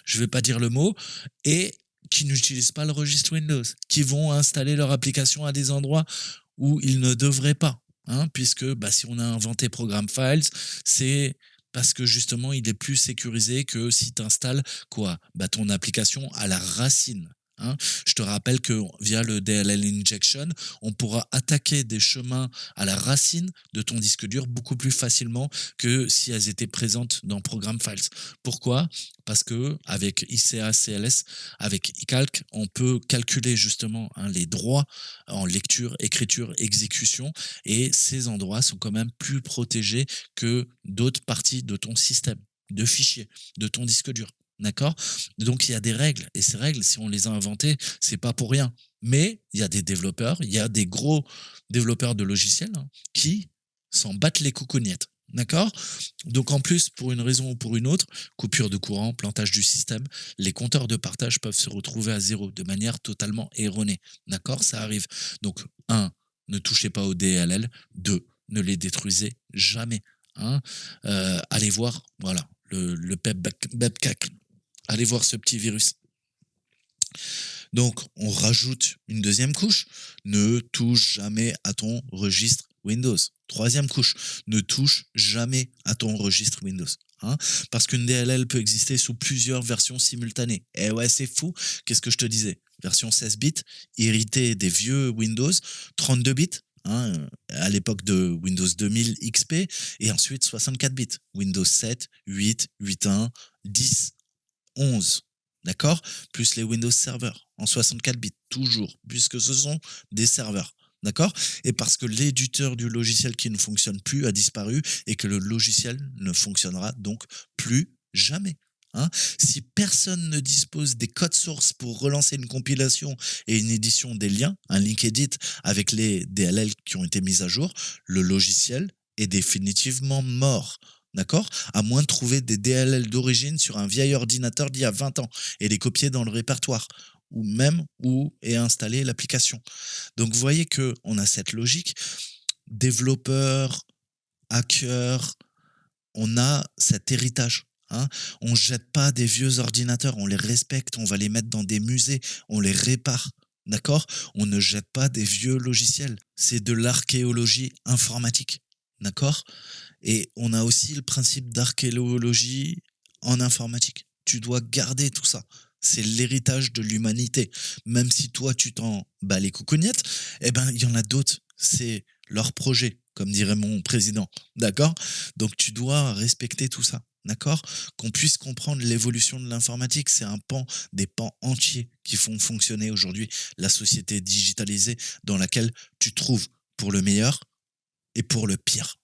Je vais pas dire le mot. Et qui n'utilisent pas le registre Windows. Qui vont installer leur application à des endroits où ils ne devraient pas. Hein, puisque si on a inventé Program Files, c'est parce que justement, il est plus sécurisé que si tu installes quoi? Ton application à la racine. Hein. Je te rappelle que via le DLL injection, on pourra attaquer des chemins à la racine de ton disque dur beaucoup plus facilement que si elles étaient présentes dans Program Files. Pourquoi? Parce que avec ICA CLS, avec iCalc, on peut calculer justement les droits en lecture, écriture, exécution, et ces endroits sont quand même plus protégés que d'autres parties de ton système, de fichiers, de ton disque dur. D'accord? Donc il y a des règles, et ces règles, si on les a inventées, c'est pas pour rien. Mais il y a des développeurs, il y a des gros développeurs de logiciels qui s'en battent les coucougnettes. D'accord? Donc en plus, pour une raison ou pour une autre, coupure de courant, plantage du système, les compteurs de partage peuvent se retrouver à 0 de manière totalement erronée. D'accord? Ça arrive. Donc 1, ne touchez pas au DLL. 2, ne les détruisez jamais. Hein. Allez voir, voilà, le PEPCAC. Allez voir ce petit virus. Donc, on rajoute une deuxième couche. Ne touche jamais à ton registre Windows. Troisième couche. Ne touche jamais à ton registre Windows. Hein, parce qu'une DLL peut exister sous plusieurs versions simultanées. Eh ouais, c'est fou. Qu'est-ce que je te disais? Version 16 bits, héritée des vieux Windows, 32 bits, à l'époque de Windows 2000 XP, et ensuite 64 bits. Windows 7, 8, 8.1, 10, 11. D'accord? Plus les Windows Server en 64 bits, toujours, puisque ce sont des serveurs. D'accord? Et parce que l'éditeur du logiciel qui ne fonctionne plus a disparu et que le logiciel ne fonctionnera donc plus jamais. hein. Si personne ne dispose des codes sources pour relancer une compilation et une édition des liens, un link edit avec les DLL qui ont été mis à jour, le logiciel est définitivement mort. D'accord? À moins de trouver des DLL d'origine sur un vieil ordinateur d'il y a 20 ans et les copier dans le répertoire ou même où est installée l'application. Donc vous voyez que on a cette logique développeur, hacker, on a cet héritage. Hein. On ne jette pas des vieux ordinateurs, on les respecte, on va les mettre dans des musées, on les répare. D'accord? On ne jette pas des vieux logiciels. C'est de l'archéologie informatique. D'accord? Et on a aussi le principe d'archéologie en informatique. Tu dois garder tout ça. C'est l'héritage de l'humanité. Même si toi, tu t'en bats les coucougnettes, eh ben, il y en a d'autres. C'est leur projet, comme dirait mon président. D'accord? Donc, tu dois respecter tout ça. D'accord? Qu'on puisse comprendre l'évolution de l'informatique, c'est un pan, des pans entiers qui font fonctionner aujourd'hui la société digitalisée dans laquelle tu trouves pour le meilleur et pour le pire.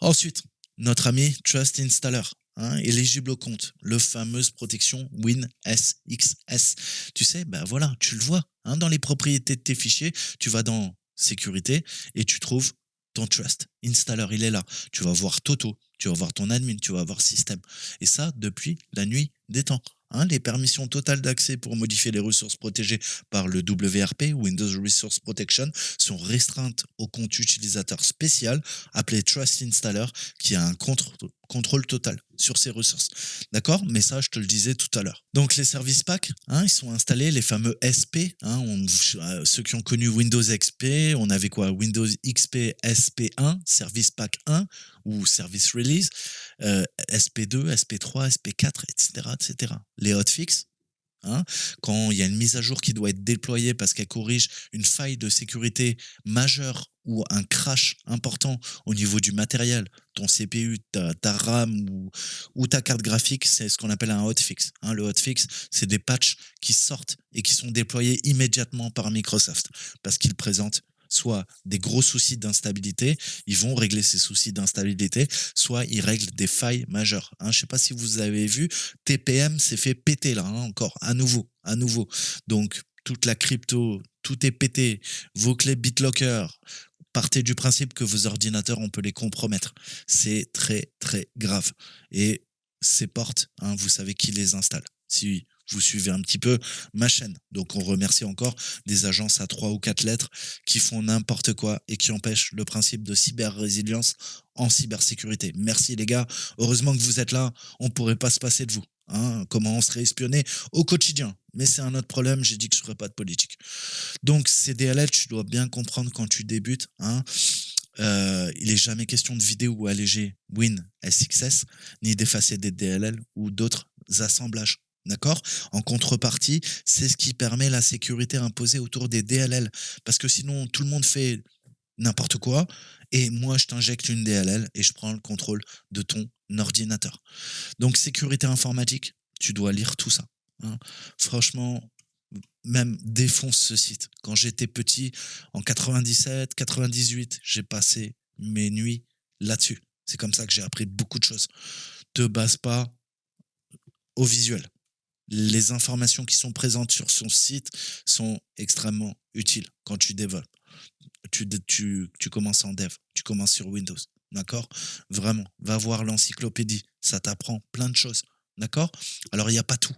Ensuite, notre ami Trust Installer, hein, éligible au compte, le fameuse protection WinSXS. Tu sais, ben voilà, tu le vois, hein, dans les propriétés de tes fichiers, tu vas dans sécurité et tu trouves ton Trust Installer, il est là. Tu vas voir Toto, tu vas voir ton admin, tu vas voir système. Et ça, depuis la nuit des temps. Hein, les permissions totales d'accès pour modifier les ressources protégées par le WRP, Windows Resource Protection, sont restreintes au compte utilisateur spécial appelé Trust Installer qui a un contrôle total sur ces ressources. D'accord? Mais ça, je te le disais tout à l'heure. Donc, les services packs, hein, ils sont installés, les fameux SP. Hein, ceux qui ont connu Windows XP, on avait quoi? Windows XP SP1, Service Pack 1 ou Service Release, SP2, SP3, SP4, etc., etc. Les hotfix, hein, quand il y a une mise à jour qui doit être déployée parce qu'elle corrige une faille de sécurité majeure ou un crash important au niveau du matériel, ton CPU, ta RAM ou ta carte graphique, c'est ce qu'on appelle un hotfix. Hein, le hotfix, c'est des patchs qui sortent et qui sont déployés immédiatement par Microsoft parce qu'ils présentent soit des gros soucis d'instabilité, ils vont régler ces soucis d'instabilité, soit ils règlent des failles majeures. Hein, je ne sais pas si vous avez vu, TPM s'est fait péter là, hein, encore, à nouveau. Donc, toute la crypto, tout est pété, vos clés BitLocker, partez du principe que vos ordinateurs, on peut les compromettre. C'est très, très grave. Et ces portes, hein, vous savez qui les installe. Si vous suivez un petit peu ma chaîne. Donc, on remercie encore des agences à 3 ou 4 lettres qui font n'importe quoi et qui empêchent le principe de cyber-résilience en cybersécurité. Merci les gars. Heureusement que vous êtes là. On ne pourrait pas se passer de vous. Hein, comment on serait espionné au quotidien. Mais c'est un autre problème. J'ai dit que je ne ferais pas de politique. Donc, ces DLL, tu dois bien comprendre quand tu débutes. Hein, il n'est jamais question de vidéo ou alléger WinSXS, ni d'effacer des DLL ou d'autres assemblages. D'accord? En contrepartie, c'est ce qui permet la sécurité imposée autour des DLL. Parce que sinon, tout le monde fait n'importe quoi. Et moi, je t'injecte une DLL et je prends le contrôle de ton ordinateur. Donc, sécurité informatique, tu dois lire tout ça. Hein. Franchement, même défonce ce site. Quand j'étais petit, en 97, 98, j'ai passé mes nuits là-dessus. C'est comme ça que j'ai appris beaucoup de choses. Te base pas au visuel. Les informations qui sont présentes sur son site sont extrêmement utiles quand tu développes. Tu commences en dev, tu commences sur Windows, d'accord? Vraiment, va voir l'encyclopédie, ça t'apprend plein de choses, d'accord? Alors, il n'y a pas tout,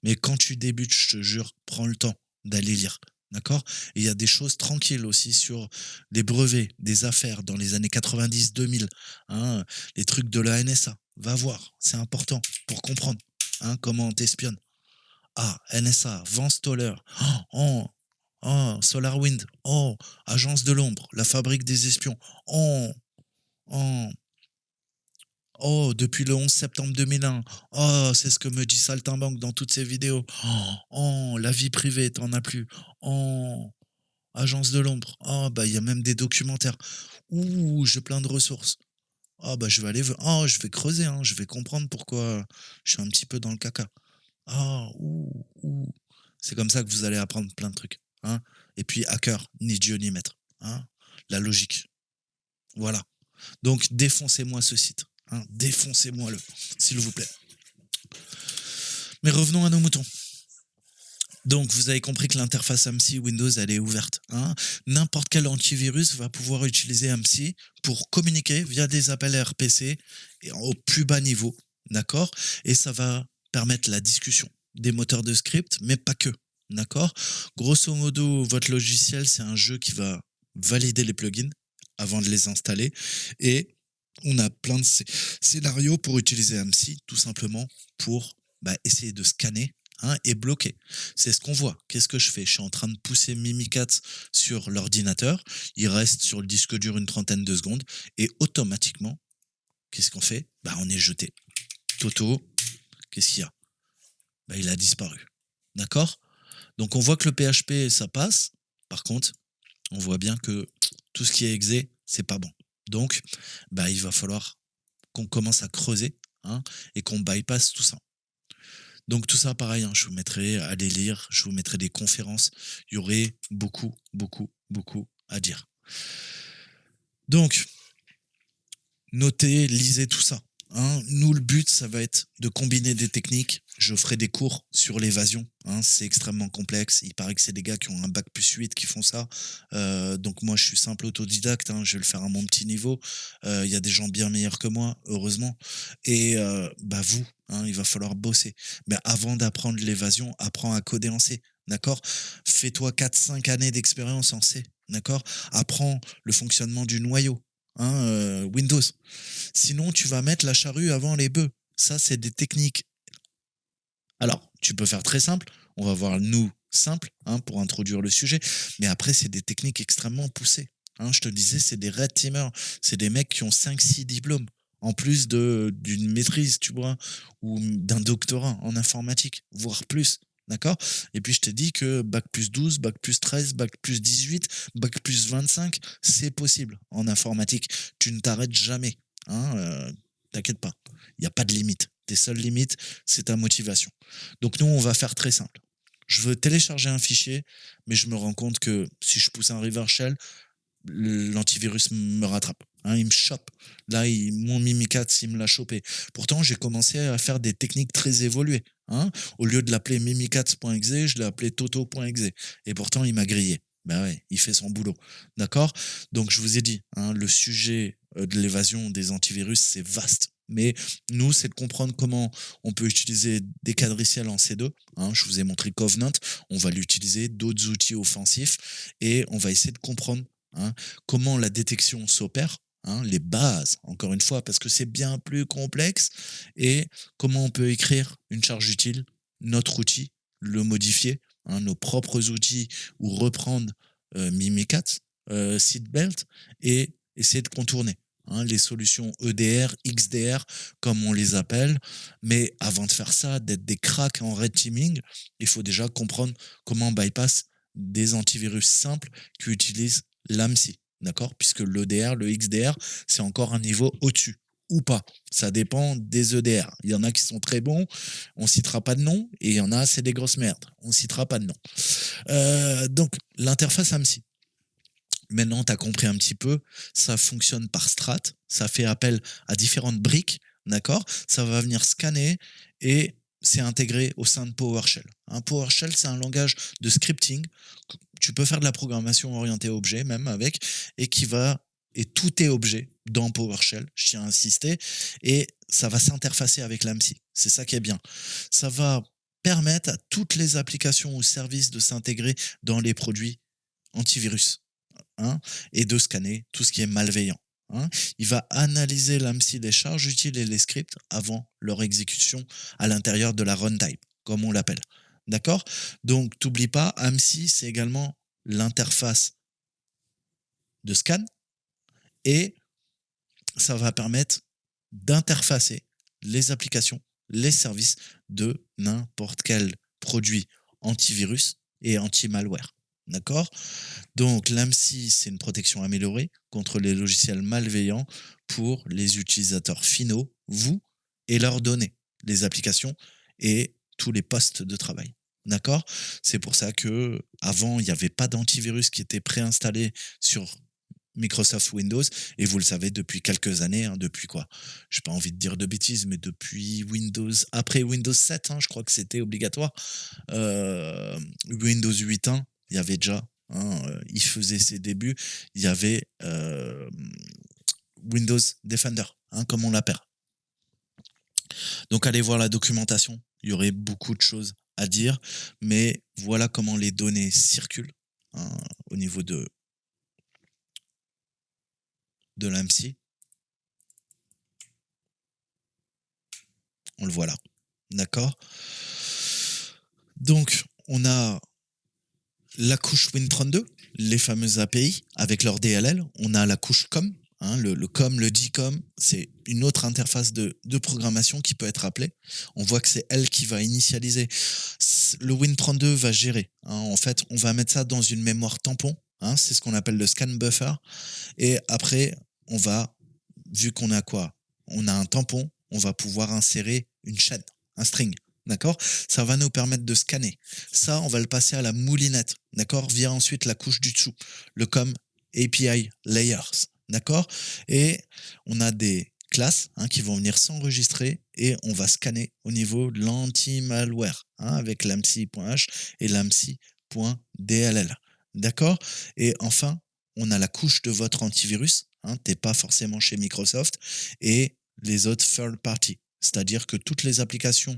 mais quand tu débutes, je te jure, prends le temps d'aller lire, d'accord? Et il y a des choses tranquilles aussi sur les brevets, des affaires dans les années 90-2000, hein, les trucs de la NSA, va voir, c'est important pour comprendre hein, comment on t'espionne. Ah, NSA, Vance Stoller, oh, SolarWind, oh, Agence de l'ombre, la fabrique des espions, oh, oh, oh, depuis le 11 septembre 2001, oh, c'est ce que me dit Saltimbanque dans toutes ses vidéos, oh, la vie privée, t'en as plus, oh, Agence de l'ombre, oh, bah, il y a même des documentaires, ouh, j'ai plein de ressources. Ah bah je vais aller, je vais creuser, hein, je vais comprendre pourquoi je suis un petit peu dans le caca. Ah, ouh. C'est comme ça que vous allez apprendre plein de trucs. Hein. Et puis, hacker, ni Dieu ni maître. Hein. La logique. Voilà. Donc, défoncez-moi ce site. Hein. Défoncez-moi-le, s'il vous plaît. Mais revenons à nos moutons. Donc, vous avez compris que l'interface AMSI Windows, elle est ouverte. Hein. N'importe quel antivirus va pouvoir utiliser AMSI pour communiquer via des appels RPC et au plus bas niveau. D'accord? Et ça va permettre la discussion des moteurs de script, mais pas que. D'accord? Grosso modo, votre logiciel, c'est un jeu qui va valider les plugins avant de les installer. Et on a plein de scénarios pour utiliser AMSI, tout simplement pour essayer de scanner et bloquer. C'est ce qu'on voit. Qu'est-ce que je fais? Je suis en train de pousser Mimikatz sur l'ordinateur. Il reste sur le disque dur une trentaine de secondes. Et automatiquement, qu'est-ce qu'on fait? On est jeté. Toto, qu'est-ce qu'il y a? Il a disparu. D'accord? Donc on voit que le PHP, ça passe. Par contre, on voit bien que tout ce qui est exé, c'est pas bon. Donc, il va falloir qu'on commence à creuser et qu'on bypass tout ça. Donc tout ça, pareil, je vous mettrai à les lire, je vous mettrai des conférences. Il y aurait beaucoup, beaucoup, beaucoup à dire. Donc, notez, lisez tout ça. Nous, le but, ça va être de combiner des techniques. Je ferai des cours sur l'évasion. C'est extrêmement complexe. Il paraît que c'est des gars qui ont un bac+8 qui font ça. Donc moi, je suis simple autodidacte. Je vais le faire à mon petit niveau. Il y a des gens bien meilleurs que moi, heureusement. Et vous, il va falloir bosser. Mais avant d'apprendre l'évasion, apprends à coder en C. D'accord? Fais-toi 4-5 années d'expérience en C. D'accord? Apprends le fonctionnement du noyau. Windows. Sinon, tu vas mettre la charrue avant les bœufs. Ça, c'est des techniques. Alors, tu peux faire très simple. On va voir nous simple pour introduire le sujet. Mais après, c'est des techniques extrêmement poussées. Je te disais, c'est des red teamers. C'est des mecs qui ont 5-6 diplômes. En plus d'une maîtrise, tu vois, ou d'un doctorat en informatique, voire plus. D'accord? Et puis, je te dis que bac+12, bac+13, bac+18, bac+25, c'est possible en informatique. Tu ne t'arrêtes jamais. T'inquiète pas. Il n'y a pas de limite. Tes seules limites, c'est ta motivation. Donc, nous, on va faire très simple. Je veux télécharger un fichier, mais je me rends compte que si je pousse un reverse shell, l'antivirus me rattrape. Il me chope. Là, mon Mimikatz, il me l'a chopé. Pourtant, j'ai commencé à faire des techniques très évoluées. Au lieu de l'appeler mimikatz.exe, je l'ai appelé toto.exe. Et pourtant, il m'a grillé. Ouais, il fait son boulot. D'accord? Donc, je vous ai dit, le sujet de l'évasion des antivirus, c'est vaste. Mais nous, c'est de comprendre comment on peut utiliser des quadriciels en C2. Je vous ai montré Covenant. On va l'utiliser, d'autres outils offensifs. Et on va essayer de comprendre comment la détection s'opère, les bases, encore une fois, parce que c'est bien plus complexe, et comment on peut écrire une charge utile, notre outil, le modifier, nos propres outils, ou reprendre Mimikatz, Seatbelt, et essayer de contourner les solutions EDR, XDR, comme on les appelle. Mais avant de faire ça, d'être des cracks en red teaming, il faut déjà comprendre comment on bypass des antivirus simples qui utilisent l'AMSI, d'accord? Puisque l'EDR, le XDR, c'est encore un niveau au-dessus, ou pas. Ça dépend des EDR. Il y en a qui sont très bons, on citera pas de nom, et il y en a, c'est des grosses merdes, on citera pas de nom. Donc, l'interface AMSI. Maintenant, tu as compris un petit peu, ça fonctionne par strat, ça fait appel à différentes briques, d'accord? Ça va venir scanner et c'est intégré au sein de PowerShell. PowerShell, c'est un langage de scripting. Tu peux faire de la programmation orientée objet même avec, et tout est objet dans PowerShell, je tiens à insister, et ça va s'interfacer avec l'AMSI. C'est ça qui est bien. Ça va permettre à toutes les applications ou services de s'intégrer dans les produits antivirus. Et de scanner tout ce qui est malveillant. Il va analyser l'AMSI des charges utiles et les scripts avant leur exécution à l'intérieur de la runtime, comme on l'appelle. D'accord? Donc, t'oublies pas, AMSI, c'est également l'interface de scan, et ça va permettre d'interfacer les applications, les services de n'importe quel produit antivirus et anti-malware. D'accord? Donc, l'AMSI, c'est une protection améliorée contre les logiciels malveillants pour les utilisateurs finaux, vous et leurs données, les applications et tous les postes de travail. D'accord? C'est pour ça que avant il n'y avait pas d'antivirus qui était préinstallé sur Microsoft Windows, et vous le savez depuis quelques années, hein, depuis quoi? J'ai pas envie de dire de bêtises, mais depuis Windows, après Windows 7, hein, je crois que c'était obligatoire. Windows 8.1, il y avait déjà, hein, il faisait ses débuts, il y avait Windows Defender, hein, comme on l'appelle. Donc allez voir la documentation, il y aurait beaucoup de choses à dire, mais voilà comment les données circulent, hein, au niveau de l'AMSI. On le voit là. D'accord? Donc, on a la couche Win32, les fameuses API avec leur DLL. On a la couche COM, hein, le COM, le DCOM, c'est une autre interface de programmation qui peut être appelée. On voit que c'est elle qui va initialiser. Le Win32 va gérer, hein. En fait, on va mettre ça dans une mémoire tampon, hein, c'est ce qu'on appelle le scan buffer. Et après, on va, vu qu'on a quoi? On a un tampon, on va pouvoir insérer une chaîne, un string. D'accord? Ça va nous permettre de scanner. Ça, on va le passer à la moulinette. D'accord? Via ensuite la couche du dessous, le COM API Layers. D'accord? Et on a des classes, hein, qui vont venir s'enregistrer et on va scanner au niveau de l'anti-malware, hein, avec l'AMSI.h et l'AMSI.dll. D'accord? Et enfin, on a la couche de votre antivirus. Hein, t'es pas forcément chez Microsoft, et les autres third party. C'est-à-dire que toutes les applications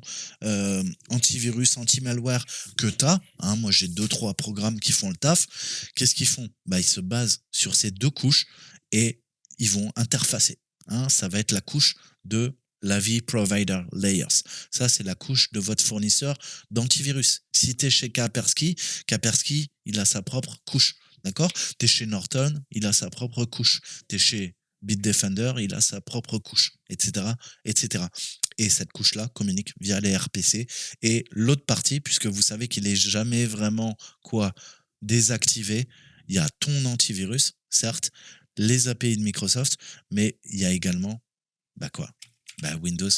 antivirus, anti-malware que tu as, hein, moi j'ai 2-3 programmes qui font le taf, qu'est-ce qu'ils font? Bah, ils se basent sur ces deux couches et ils vont interfacer. Hein, ça va être la couche de l'AV Provider Layers. Ça, c'est la couche de votre fournisseur d'antivirus. Si tu es chez Kaspersky, Kaspersky, il a sa propre couche. D'accord? Tu es chez Norton, il a sa propre couche. Tu es chez Bitdefender, il a sa propre couche, etc., etc. Et cette couche-là communique via les RPC. Et l'autre partie, puisque vous savez qu'il est jamais vraiment désactivé, il y a ton antivirus, certes, les API de Microsoft, mais il y a également Windows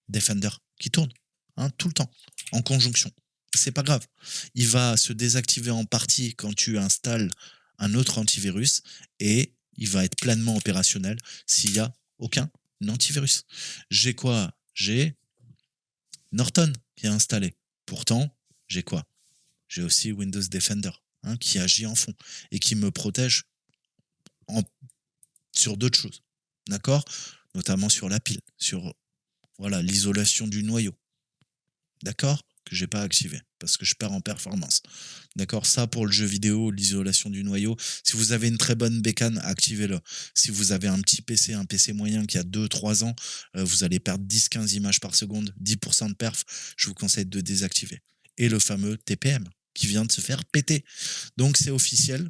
Defender qui tourne, hein, tout le temps, en conjonction. C'est pas grave. Il va se désactiver en partie quand tu installes un autre antivirus, et il va être pleinement opérationnel s'il n'y a aucun antivirus. J'ai quoi? J'ai Norton qui est installé. Pourtant, j'ai quoi? J'ai aussi Windows Defender, hein, qui agit en fond et qui me protège sur d'autres choses. D'accord? Notamment sur la pile, sur l'isolation du noyau. D'accord? Que j'ai pas activé parce que je perds en performance. D'accord? Ça, pour le jeu vidéo, l'isolation du noyau, si vous avez une très bonne bécane, activez-le. Si vous avez un petit PC, un PC moyen qui a 2-3 ans, vous allez perdre 10-15 images par seconde, 10% de perf, je vous conseille de désactiver. Et le fameux TPM qui vient de se faire péter. Donc c'est officiel.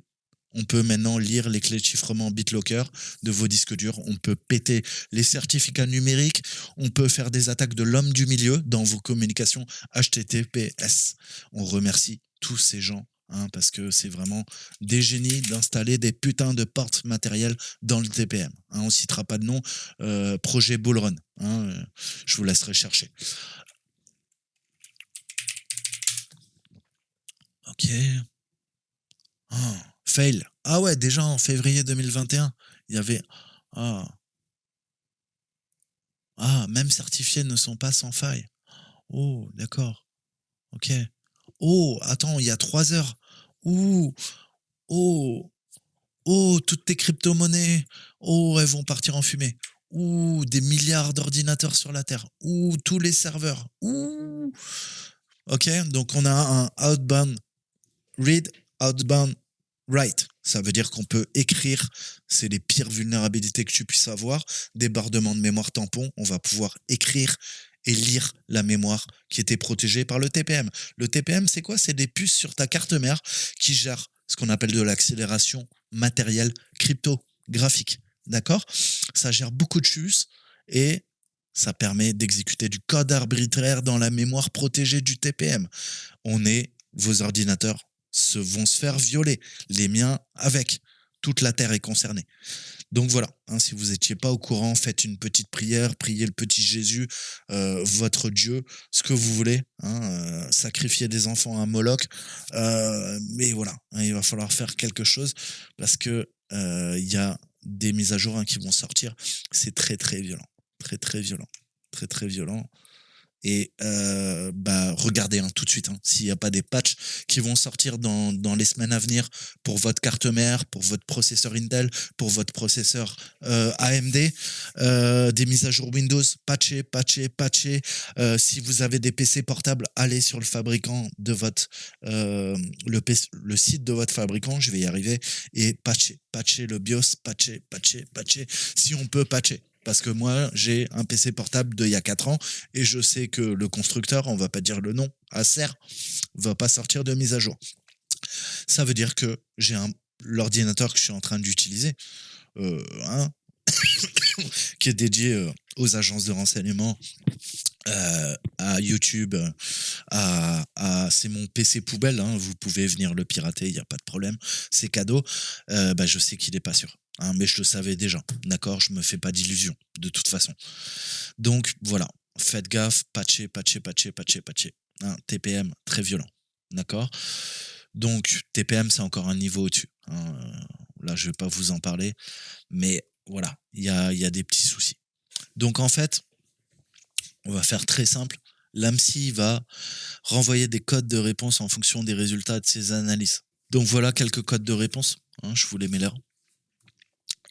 On peut maintenant lire les clés de chiffrement BitLocker de vos disques durs. On peut péter les certificats numériques. On peut faire des attaques de l'homme du milieu dans vos communications HTTPS. On remercie tous ces gens, hein, parce que c'est vraiment des génies d'installer des putains de portes matérielles dans le TPM. Hein, on ne citera pas de nom. Projet Bullrun. Hein, je vous laisserai chercher. Ok. Oh, fail. Ah ouais, déjà en février 2021, il y avait... même certifiés ne sont pas sans faille. Oh, d'accord. Ok. Oh, attends, il y a 3 heures. Oh, toutes tes crypto-monnaies. Oh, elles vont partir en fumée. Des milliards d'ordinateurs sur la Terre. Tous les serveurs. Ok, donc on a un outbound read, outbound write. Ça veut dire qu'on peut écrire, c'est les pires vulnérabilités que tu puisses avoir, débordement de mémoire tampon, on va pouvoir écrire et lire la mémoire qui était protégée par le TPM. Le TPM, c'est quoi? C'est des puces sur ta carte mère qui gèrent ce qu'on appelle de l'accélération matérielle cryptographique. D'accord? Ça gère beaucoup de puces et ça permet d'exécuter du code arbitraire dans la mémoire protégée du TPM. Vos ordinateurs vont se faire violer. Les miens avec. Toute la Terre est concernée. Donc voilà, hein, si vous n'étiez pas au courant, faites une petite prière, priez le petit Jésus, votre Dieu, ce que vous voulez, hein, sacrifiez des enfants à Moloch, mais voilà, hein, il va falloir faire quelque chose parce que il y a des mises à jour, hein, qui vont sortir. C'est très, très violent. Très, très violent. Très, très violent. Et bah, regardez, hein, tout de suite, hein, s'il n'y a pas des patchs qui vont sortir dans les semaines à venir pour votre carte mère, pour votre processeur Intel, pour votre processeur AMD, des mises à jour Windows, patchez, patchez, patchez. Si vous avez des PC portables, allez sur le fabricant de votre le site de votre fabricant, je vais y arriver, et patchez, patchez le BIOS, patchez, patchez, patchez, si on peut patcher. Parce que moi, j'ai un PC portable d'il y a 4 ans et je sais que le constructeur, on va pas dire le nom, Acer, va pas sortir de mise à jour. Ça veut dire que j'ai l'ordinateur que je suis en train d'utiliser, hein, qui est dédié aux agences de renseignement, à YouTube, c'est mon PC poubelle, hein, vous pouvez venir le pirater, il n'y a pas de problème, c'est cadeau. Bah, je sais qu'il est pas sûr, hein, mais je le savais déjà, d'accord, je me fais pas d'illusions de toute façon. Donc voilà, faites gaffe, patchez, patchez, patchez, patchez, patchez. Hein, TPM très violent, d'accord. Donc TPM c'est encore un niveau au-dessus, hein. Là je vais pas vous en parler, mais voilà, il y a des petits soucis. Donc en fait, on va faire très simple. L'AMSI va renvoyer des codes de réponse en fonction des résultats de ses analyses. Donc voilà quelques codes de réponse, hein, je vous les mets là.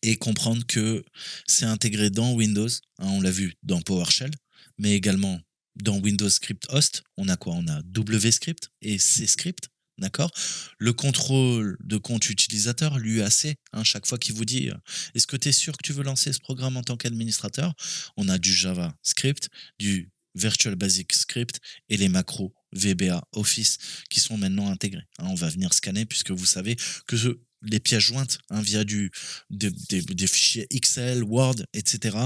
Et comprendre que c'est intégré dans Windows, hein, on l'a vu dans PowerShell, mais également dans Windows Script Host. On a quoi? On a WScript et CScript. D'accord. Le contrôle de compte utilisateur, l'UAC, hein, chaque fois qu'il vous dit est-ce que tu es sûr que tu veux lancer ce programme en tant qu'administrateur? On a du JavaScript, du Virtual Basic Script et les macros VBA Office qui sont maintenant intégrés. Hein, on va venir scanner puisque vous savez que les pièces jointes, hein, via des fichiers Excel, Word, etc.,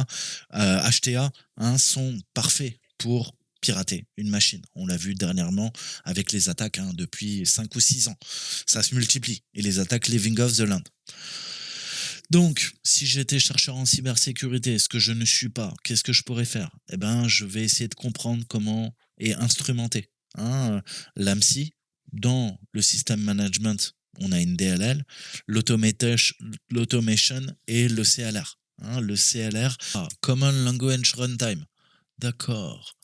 HTA, hein, sont parfaits pour pirater une machine. On l'a vu dernièrement avec les attaques, hein, depuis 5 ou 6 ans. Ça se multiplie. Et les attaques Living of the Land. Donc, si j'étais chercheur en cybersécurité, ce que je ne suis pas, qu'est-ce que je pourrais faire? Eh ben, je vais essayer de comprendre comment et instrumenter, hein, l'AMSI dans le système management. On a une DLL, l'automation et le CLR. Hein, le CLR, Common Language Runtime. D'accord.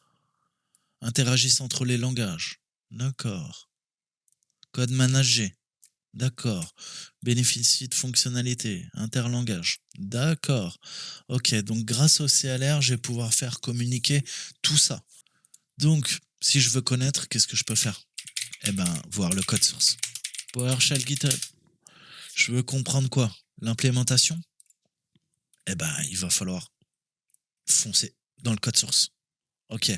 Interagissent entre les langages. D'accord. Code managé. D'accord. Bénéficie de fonctionnalités, interlangage. D'accord. Ok, donc grâce au CLR, je vais pouvoir faire communiquer tout ça. Donc, si je veux connaître, qu'est-ce que je peux faire? Eh ben, voir le code source. PowerShell GitHub. Je veux comprendre quoi? L'implémentation? Eh ben, il va falloir foncer dans le code source. Ok.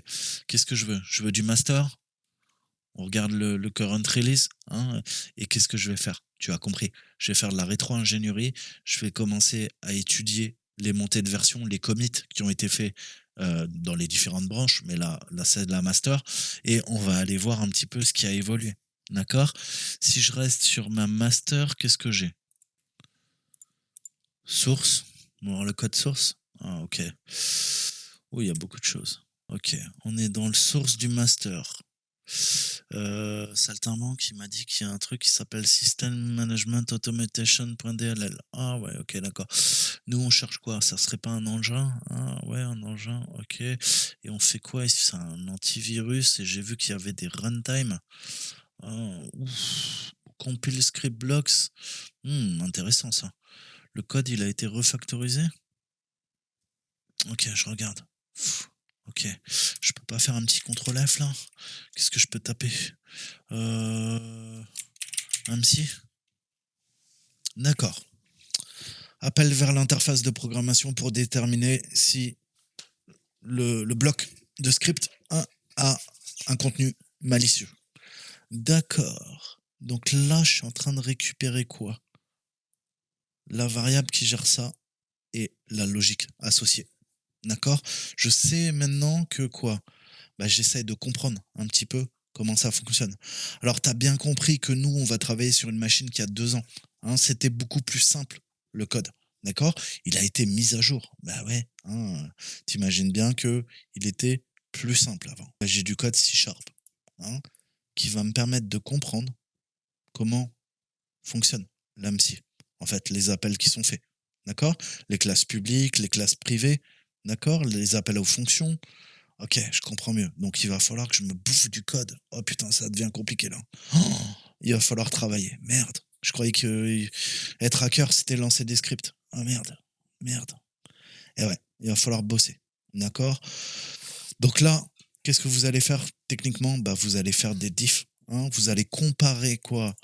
Qu'est-ce que je veux? Je veux du master. On regarde le current release, hein, et qu'est-ce que je vais faire? Tu as compris. Je vais faire de la rétro-ingénierie. Je vais commencer à étudier les montées de version, les commits qui ont été faits dans les différentes branches, mais là c'est de la master, et on va aller voir un petit peu ce qui a évolué. D'accord? Si je reste sur ma master, qu'est-ce que j'ai? Source. On va voir le code source. Ah, ok. Oui, il y a beaucoup de choses. Ok, on est dans le source du master. Saltimbanque, il m'a dit qu'il y a un truc qui s'appelle System Management Automation.dll. Ah ouais, ok, d'accord. Nous, on cherche quoi? Ça serait pas un engin? Ah ouais, un engin, ok. Et on fait quoi ici? C'est un antivirus et j'ai vu qu'il y avait des runtime. Ah, ouf. Compile script blocks. Intéressant ça. Le code, il a été refactorisé? Ok, je regarde. Ok, je peux pas faire un petit contrôle F là? Qu'est-ce que je peux taper? Un psy? D'accord. Appel vers l'interface de programmation pour déterminer si le bloc de script a un contenu malicieux. D'accord. Donc là, je suis en train de récupérer quoi? La variable qui gère ça et la logique associée. D'accord? Je sais maintenant que quoi? Bah, j'essaie de comprendre un petit peu comment ça fonctionne. Alors, tu as bien compris que nous, on va travailler sur une machine qui a 2 ans. Hein, c'était beaucoup plus simple, le code. D'accord? Il a été mis à jour. Bah ouais, hein, t'imagines bien que il était plus simple avant. J'ai du code C#, hein, qui va me permettre de comprendre comment fonctionne l'AMSI. en fait, les appels qui sont faits. D'accord? Les classes publiques, les classes privées, d'accord? Les appels aux fonctions. OK, je comprends mieux. Donc il va falloir que je me bouffe du code. Oh putain, ça devient compliqué là. Oh, il va falloir travailler. Merde. Je croyais que être hacker, c'était lancer des scripts. Ah merde. Merde. Et ouais, il va falloir bosser. D'accord? Donc là, qu'est-ce que vous allez faire techniquement? Bah, vous allez faire des diffs, hein. Vous allez comparer quoi?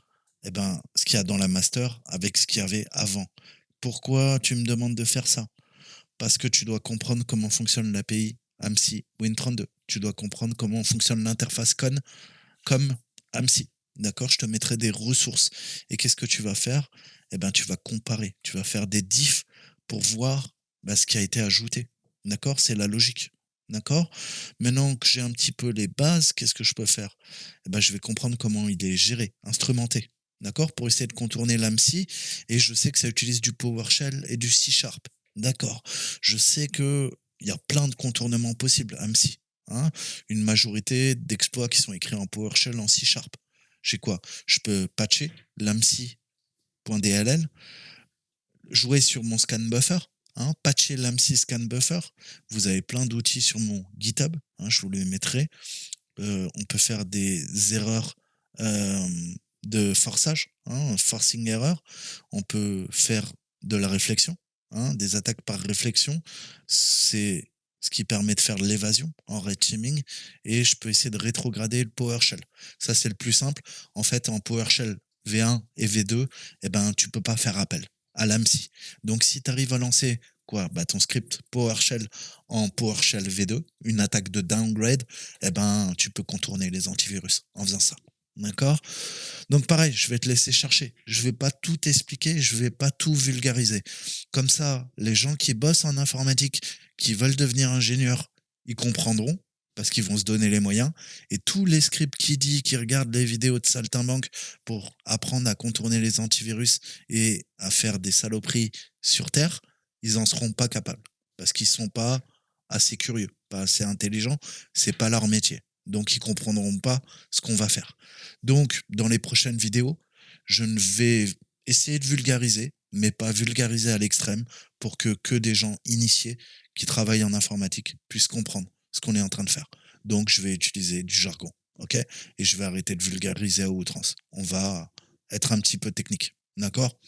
Eh ben, ce qu'il y a dans la master avec ce qu'il y avait avant. Pourquoi tu me demandes de faire ça? Parce que tu dois comprendre comment fonctionne l'API AMSI Win32. Tu dois comprendre comment fonctionne l'interface CON comme AMSI. D'accord? Je te mettrai des ressources. Et qu'est-ce que tu vas faire? Eh ben, tu vas comparer. Tu vas faire des diffs pour voir bah, ce qui a été ajouté. D'accord? C'est la logique. D'accord? Maintenant que j'ai un petit peu les bases, qu'est-ce que je peux faire? Eh ben, je vais comprendre comment il est géré, instrumenté. D'accord? Pour essayer de contourner l'AMSI. Et je sais que ça utilise du PowerShell et du C Sharp. D'accord. Je sais que il y a plein de contournements possibles, AMSI. Hein, une majorité d'exploits qui sont écrits en PowerShell en C Sharp. J'ai quoi? Je peux patcher l'AMSI.dll, jouer sur mon scan buffer, hein, patcher l'AMSI scan buffer. Vous avez plein d'outils sur mon GitHub, hein, je vous les mettrai. On peut faire des erreurs de forçage, hein, forcing error. On peut faire de la réflexion, hein, des attaques par réflexion. C'est ce qui permet de faire de l'évasion en red teaming. Et je peux essayer de rétrograder le PowerShell. Ça, c'est le plus simple. En fait, en PowerShell V1 et V2, eh ben, tu peux pas faire appel à l'AMSI. Donc, si tu arrives à lancer quoi? Bah, ton script PowerShell en PowerShell V2, une attaque de downgrade, eh ben, tu peux contourner les antivirus en faisant ça. D'accord? Donc pareil, je vais te laisser chercher. Je vais pas tout expliquer, je vais pas tout vulgariser. Comme ça, les gens qui bossent en informatique, qui veulent devenir ingénieurs, ils comprendront parce qu'ils vont se donner les moyens. Et tous les scripts qui regardent les vidéos de saltimbanque pour apprendre à contourner les antivirus et à faire des saloperies sur Terre, ils en seront pas capables parce qu'ils sont pas assez curieux, pas assez intelligents. C'est pas leur métier. Donc, ils comprendront pas ce qu'on va faire. Donc, dans les prochaines vidéos, je ne vais essayer de vulgariser, mais pas vulgariser à l'extrême, pour que des gens initiés qui travaillent en informatique puissent comprendre ce qu'on est en train de faire. Donc, je vais utiliser du jargon, ok? Et je vais arrêter de vulgariser à outrance. On va être un petit peu technique, d'accord?